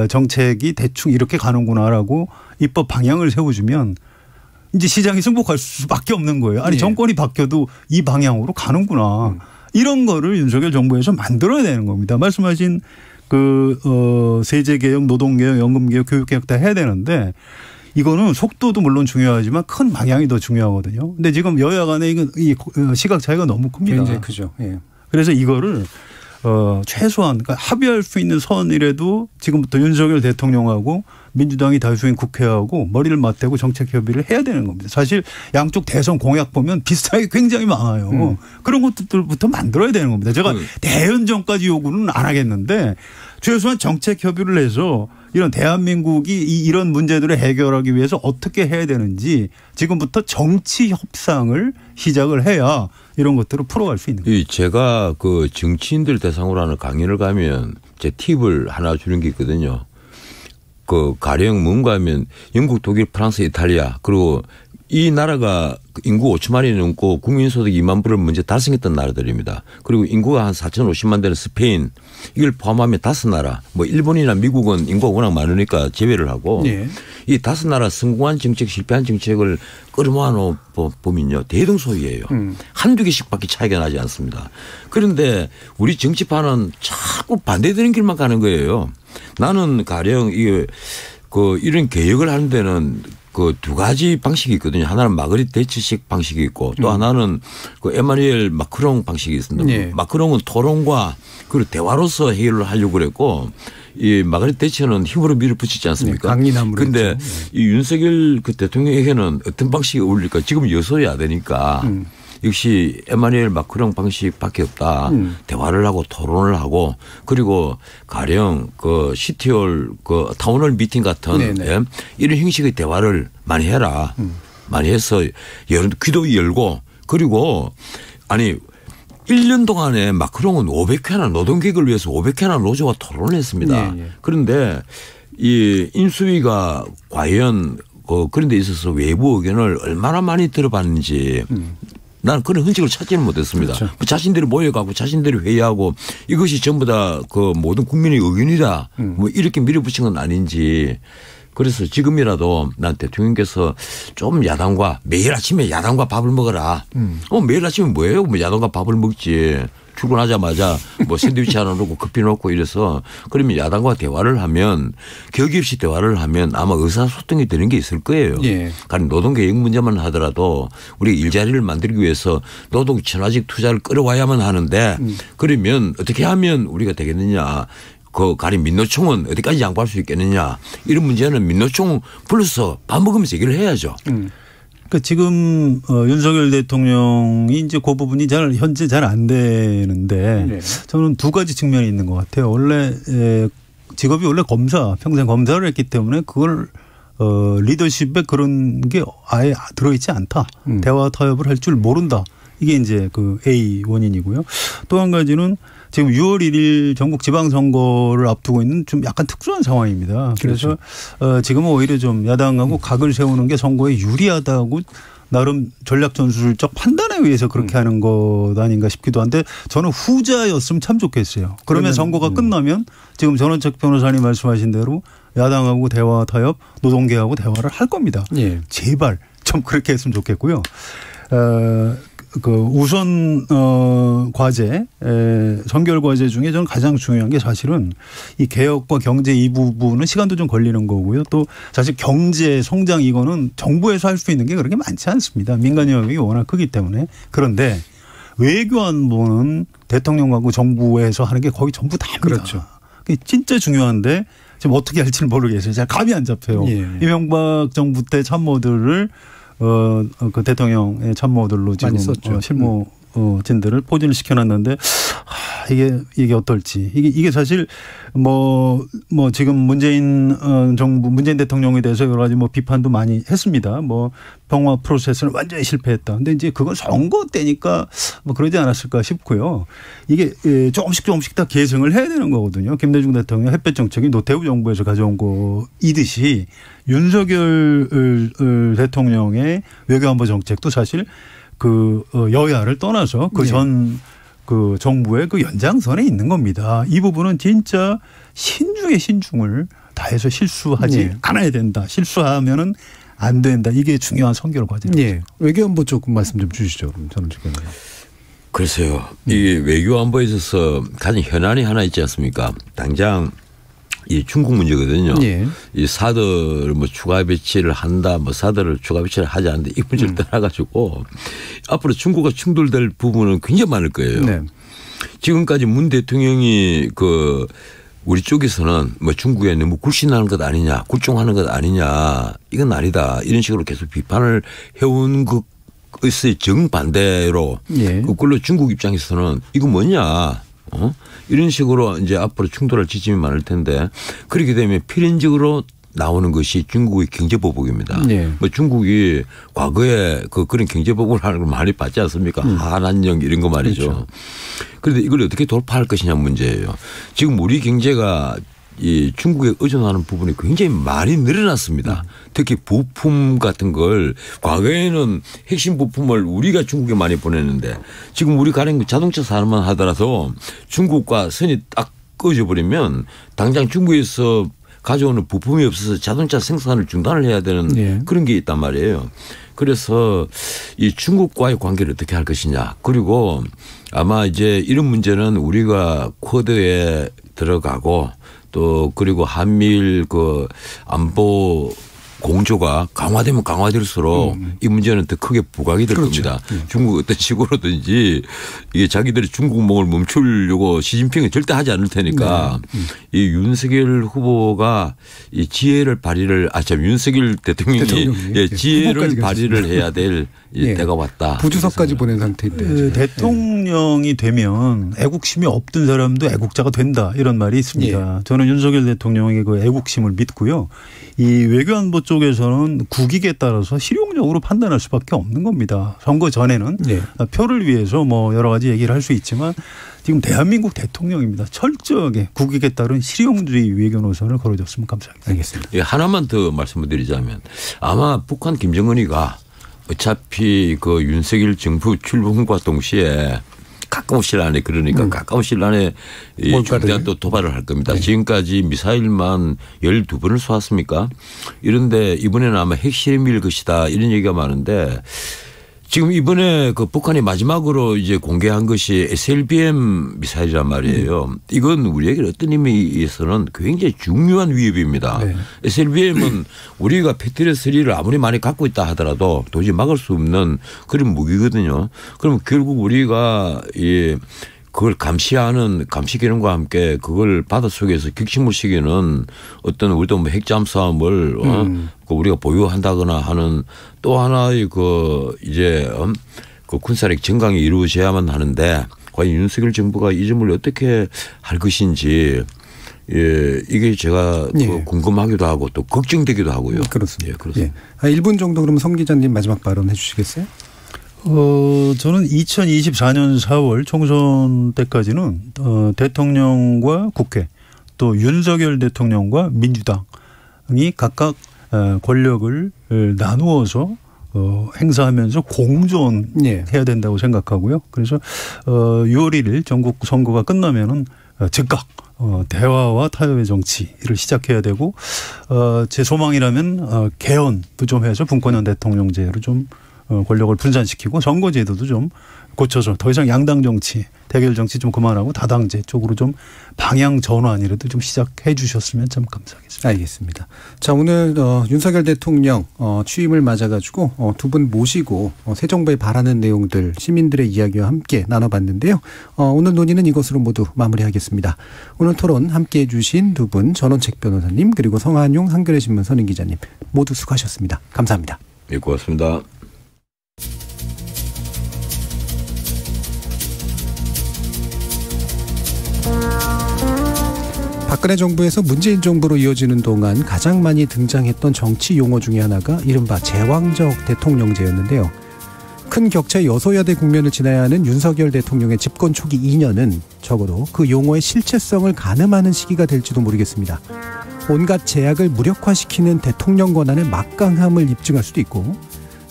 정책이 대충 이렇게 가는구나라고 입법 방향을 세워주면 이제 시장이 승복할 수밖에 없는 거예요. 아니 정권이 바뀌어도 이 방향으로 가는구나. 이런 거를 윤석열 정부에서 만들어야 되는 겁니다. 말씀하신 그 세제 개혁, 노동 개혁, 연금 개혁, 교육 개혁 다 해야 되는데 이거는 속도도 물론 중요하지만 큰 방향이 더 중요하거든요. 근데 지금 여야 간의 이 시각 차이가 너무 큽니다. 굉장히 크죠. 예. 그래서 이거를 최소한 그러니까 합의할 수 있는 선이라도 지금부터 윤석열 대통령하고 민주당이 다수인 국회하고 머리를 맞대고 정책 협의를 해야 되는 겁니다. 사실 양쪽 대선 공약 보면 비슷하게 굉장히 많아요. 그런 것들부터 만들어야 되는 겁니다. 제가 대연정까지 요구는 안 하겠는데 최소한 정책 협의를 해서 이런 대한민국이 이런 문제들을 해결하기 위해서 어떻게 해야 되는지 지금부터 정치 협상을 시작을 해야 이런 것들을 풀어갈 수 있는 거예요. 제가 그 정치인들 대상으로 하는 강연을 가면 제 팁을 하나 주는 게 있거든요. 그 가령 뭔가 하면 영국, 독일, 프랑스, 이탈리아 그리고 이 나라가 인구 5천만이 넘고 국민소득 2만 불을 먼저 달성했던 나라들입니다. 그리고 인구가 한 4,050만 되는 스페인 이걸 포함하면 5나라 뭐 일본이나 미국은 인구가 워낙 많으니까 제외를 하고 이 5나라 성공한 정책 실패한 정책을 끌어모아 보면요 대등소이예요. 한두 개씩밖에 차이가 나지 않습니다. 그런데 우리 정치판은 자꾸 반대되는 길만 가는 거예요. 나는 가령 이런 개혁을 하는 데는 그 두 가지 방식이 있거든요. 하나는 마그리트 대처식 방식이 있고 또 하나는 그 에마뉘엘 마크롱 방식이 있습니다. 마크롱은 토론과 그리고 대화로서 해결을 하려고 그랬고 이 마그리트 대처는 힘으로 밀어붙이지 않습니까? 그런데 이 윤석열 그 대통령에게는 어떤 방식이 어울릴까? 지금 여소야 되니까 역시 에마뉘엘 마크롱 방식밖에 없다. 대화를 하고 토론을 하고 그리고 가령 그 시티홀 그 타운홀 미팅 같은 이런 형식의 대화를 많이 해라. 많이 해서 귀도 열고 그리고 아니 1년 동안에 마크롱은 500회나 노동계획을 위해서 500회나 노조와 토론을 했습니다. 그런데 이 인수위가 과연 그런 데 있어서 외부 의견을 얼마나 많이 들어봤는지 나는 그런 흔적을 찾지는 못했습니다. 그렇죠. 자신들이 모여가고 자신들이 회의하고 이것이 전부 다 그 모든 국민의 의견이다. 뭐 이렇게 밀어붙인 건 아닌지 그래서 지금이라도 난 대통령께서 좀 야당과 매일 아침에 야당과 밥을 먹어라. 매일 아침에 뭐예요? 뭐 야당과 밥을 먹지. 출근하자마자 뭐 샌드위치 하나 놓고 커피 놓고 이래서 그러면 야당과 대화를 하면 격의 없이 대화를 하면 아마 의사소통이 되는 게 있을 거예요. 예. 가령 노동계획 문제만 하더라도 우리 일자리를 만들기 위해서 노동 친화적 투자를 끌어와야만 하는데 그러면 어떻게 하면 우리가 되겠느냐. 가령 민노총은 어디까지 양보할 수 있겠느냐. 이런 문제는 민노총 불러서 밥 먹으면서 얘기를 해야죠. 그러니까 지금 윤석열 대통령이 이제 그 부분이 현재 잘 안 되는데 네. 저는 두 가지 측면이 있는 것 같아요. 원래 직업이 원래 평생 검사를 했기 때문에 그걸 리더십에 그런 게 아예 들어있지 않다. 대화 타협을 할 줄 모른다. 이게 이제 그 A 원인이고요. 또 한 가지는 지금 6월 1일 전국 지방선거를 앞두고 있는 좀 약간 특수한 상황입니다. 그래서 그렇죠. 지금은 오히려 좀 야당하고 각을 세우는 게 선거에 유리하다고 나름 전략 전술적 판단에 의해서 그렇게 하는 것 아닌가 싶기도 한데 저는 후자였으면 참 좋겠어요. 그러면 선거가 끝나면 지금 전원책 변호사님 말씀하신 대로 야당하고 대화 타협, 노동계하고 대화를 할 겁니다. 예. 제발 좀 그렇게 했으면 좋겠고요. 우선 과제 선결 과제 중에 저는 가장 중요한 게 사실은 이 개혁과 경제 이 부분은 시간도 좀 걸리는 거고요. 또 사실 경제 성장 이거는 정부에서 할 수 있는 게 그렇게 많지 않습니다. 민간 영역이 워낙 크기 때문에. 그런데 외교 안보는 대통령하고 정부에서 하는 게 거의 전부 다입니다. 그렇죠. 그게 진짜 중요한데 지금 어떻게 할지는 모르겠어요. 잘 감이 안 잡혀요. 예. 이명박 정부 때 참모들을 그 대통령의 참모들로 지금 실무진들을 포진을 시켜놨는데 이게 어떨지 이게 사실 뭐 지금 문재인 정부 문재인 대통령에 대해서 여러 가지 뭐 비판도 많이 했습니다. 뭐 평화 프로세스는 완전히 실패했다. 근데 이제 그건 선거 때니까 뭐 그러지 않았을까 싶고요. 이게 조금씩 다 계승을 해야 되는 거거든요. 김대중 대통령 햇볕 정책이 노태우 정부에서 가져온 거이듯이 윤석열 대통령의 외교안보 정책도 사실 그 여야를 떠나서 그 정부의 그 연장선에 있는 겁니다. 이 부분은 진짜 신중의 신중을 다해서 실수하지 않아야 된다. 실수하면은 안 된다. 이게 중요한 선결 과제입니다. 예. 외교안보 조금 말씀 좀 주시죠. 저는 지금. 글쎄요. 이 외교안보에 있어서 가장 현안이 하나 있지 않습니까? 당장 이 중국 문제거든요. 예. 이 사드를 뭐 추가 배치를 한다, 뭐 사드를 추가 배치를 하지 않는다 이 문제를 떠나가지고 앞으로 중국과 충돌될 부분은 굉장히 많을 거예요. 네. 지금까지 문 대통령이 우리 쪽에서는 뭐 중국에 너무 굴신하는 것 아니냐, 굴종하는 것 아니냐, 이건 아니다. 이런 식으로 계속 비판을 해온 것의 정반대로 그걸로 중국 입장에서는 이거 뭐냐. 이런 식으로 이제 앞으로 충돌할 지점이 많을 텐데 그렇게 되면 필연적으로 나오는 것이 중국의 경제보복입니다. 네. 뭐 중국이 과거에 그런 경제보복을 하는 걸 많이 봤지 않습니까? 한한령 이런 거 말이죠. 그렇죠. 그런데 이걸 어떻게 돌파할 것이냐 문제예요. 지금 우리 경제가 이 중국에 의존하는 부분이 굉장히 많이 늘어났습니다. 특히 부품 같은 걸 과거에는 핵심 부품을 우리가 중국에 많이 보냈는데 지금 우리 가령 자동차 산업만 하더라도 중국과 선이 딱 꺼져 버리면 당장 중국에서 가져오는 부품이 없어서 자동차 생산을 중단을 해야 되는 그런 게 있단 말이에요. 그래서 이 중국과의 관계를 어떻게 할 것이냐. 그리고 아마 이제 이런 문제는 우리가 쿼드에 들어가고 또 그리고 한미일 안보 공조가 강화되면 강화될수록 이 문제는 더 크게 부각이 될 겁니다. 중국 어떤 식으로든지 이게 자기들이 중국몽을 멈추려고 시진핑은 절대 하지 않을 테니까 이 윤석열 후보가 이 지혜를 발휘를 윤석열 대통령이 지혜를 발휘를 해야 될 때가 왔다. 부주석까지 보낸 상태인데. 대통령이 되면 애국심이 없던 사람도 애국자가 된다 이런 말이 있습니다. 저는 윤석열 대통령의 그 애국심을 믿고요. 이 외교안보 쪽에서는 국익에 따라서 실용적으로 판단할 수밖에 없는 겁니다. 선거 전에는 표를 위해서 뭐 여러 가지 얘기를 할 수 있지만 지금 대한민국 대통령입니다. 철저하게 국익에 따른 실용주의 외교 노선을 걸어줬으면 감사합니다. 알겠습니다. 하나만 더 말씀을 드리자면 아마 북한 김정은이가 어차피 윤석열 정부 출범과 동시에 가까운 시일 안에 그러니까 가까운 시일 안에 중대한 또 도발을 할 겁니다. 네. 지금까지 미사일만 12번을 쏘았습니까? 이런데 이번에는 아마 핵실험일 것이다 이런 얘기가 많은데 지금 이번에 그 북한이 마지막으로 이제 공개한 것이 SLBM 미사일이란 말이에요. 이건 우리에게 어떤 의미에서는 굉장히 중요한 위협입니다. 네. SLBM은 우리가 패트리어3를 아무리 많이 갖고 있다 하더라도 도저히 막을 수 없는 그런 무기거든요. 그럼 결국 우리가 그걸 감시하는 감시 기능과 함께 그걸 바닷속에서 격침시키는 어떤 우리도 뭐 핵잠수함을 우리가 보유한다거나 하는 또 하나의 그 군사력 증강이 이루어져야만 하는데 과연 윤석열 정부가 이 점을 어떻게 할 것인지 이게 제가 궁금하기도 하고 또 걱정되기도 하고요. 그렇습니다. 그렇습니다. 1분 정도 그러면 성 기자님 마지막 발언 해 주시겠어요? 저는 2024년 4월 총선 때까지는 대통령과 국회 또 윤석열 대통령과 민주당이 각각 권력을 나누어서 행사하면서 공존해야 된다고 생각하고요. 그래서 6월 1일 전국 선거가 끝나면은 즉각 대화와 타협의 정치를 시작해야 되고 제 소망이라면 개헌도 좀 해서 분권형 대통령제로 좀 권력을 분산시키고 선거제도도 좀 고쳐서 더 이상 양당 정치, 대결 정치 좀 그만하고 다당제 쪽으로 좀 방향 전환이라도 좀 시작해 주셨으면 참 감사하겠습니다. 알겠습니다. 자, 오늘 윤석열 대통령 취임을 맞아가지고 두 분 모시고 새 정부에 바라는 내용들 시민들의 이야기와 함께 나눠봤는데요. 오늘 논의는 이것으로 모두 마무리하겠습니다. 오늘 토론 함께해 주신 두 분 전원책 변호사님 그리고 성한용 한겨레신문 선임기자님 모두 수고하셨습니다. 감사합니다. 네, 고맙습니다. 박근혜 정부에서 문재인 정부로 이어지는 동안 가장 많이 등장했던 정치 용어 중에 하나가 이른바 제왕적 대통령제였는데요. 큰 격차의 여소야대 국면을 지나야 하는 윤석열 대통령의 집권 초기 2년은 적어도 그 용어의 실체성을 가늠하는 시기가 될지도 모르겠습니다. 온갖 제약을 무력화시키는 대통령 권한의 막강함을 입증할 수도 있고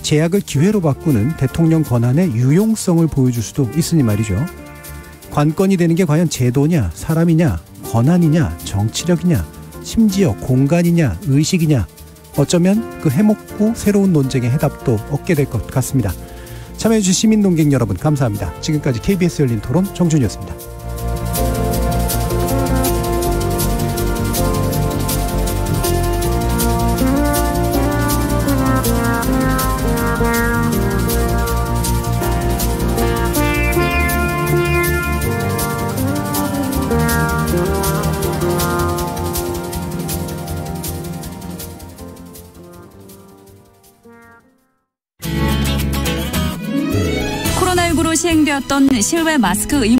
제약을 기회로 바꾸는 대통령 권한의 유용성을 보여줄 수도 있으니 말이죠. 관건이 되는 게 과연 제도냐, 사람이냐, 권한이냐, 정치력이냐, 심지어 공간이냐, 의식이냐, 어쩌면 그 해먹고 새로운 논쟁의 해답도 얻게 될 것 같습니다. 참여해주신 시민 논객 여러분 감사합니다. 지금까지 KBS 열린 토론 정준이었습니다. 시행되었던 실외 마스크 의무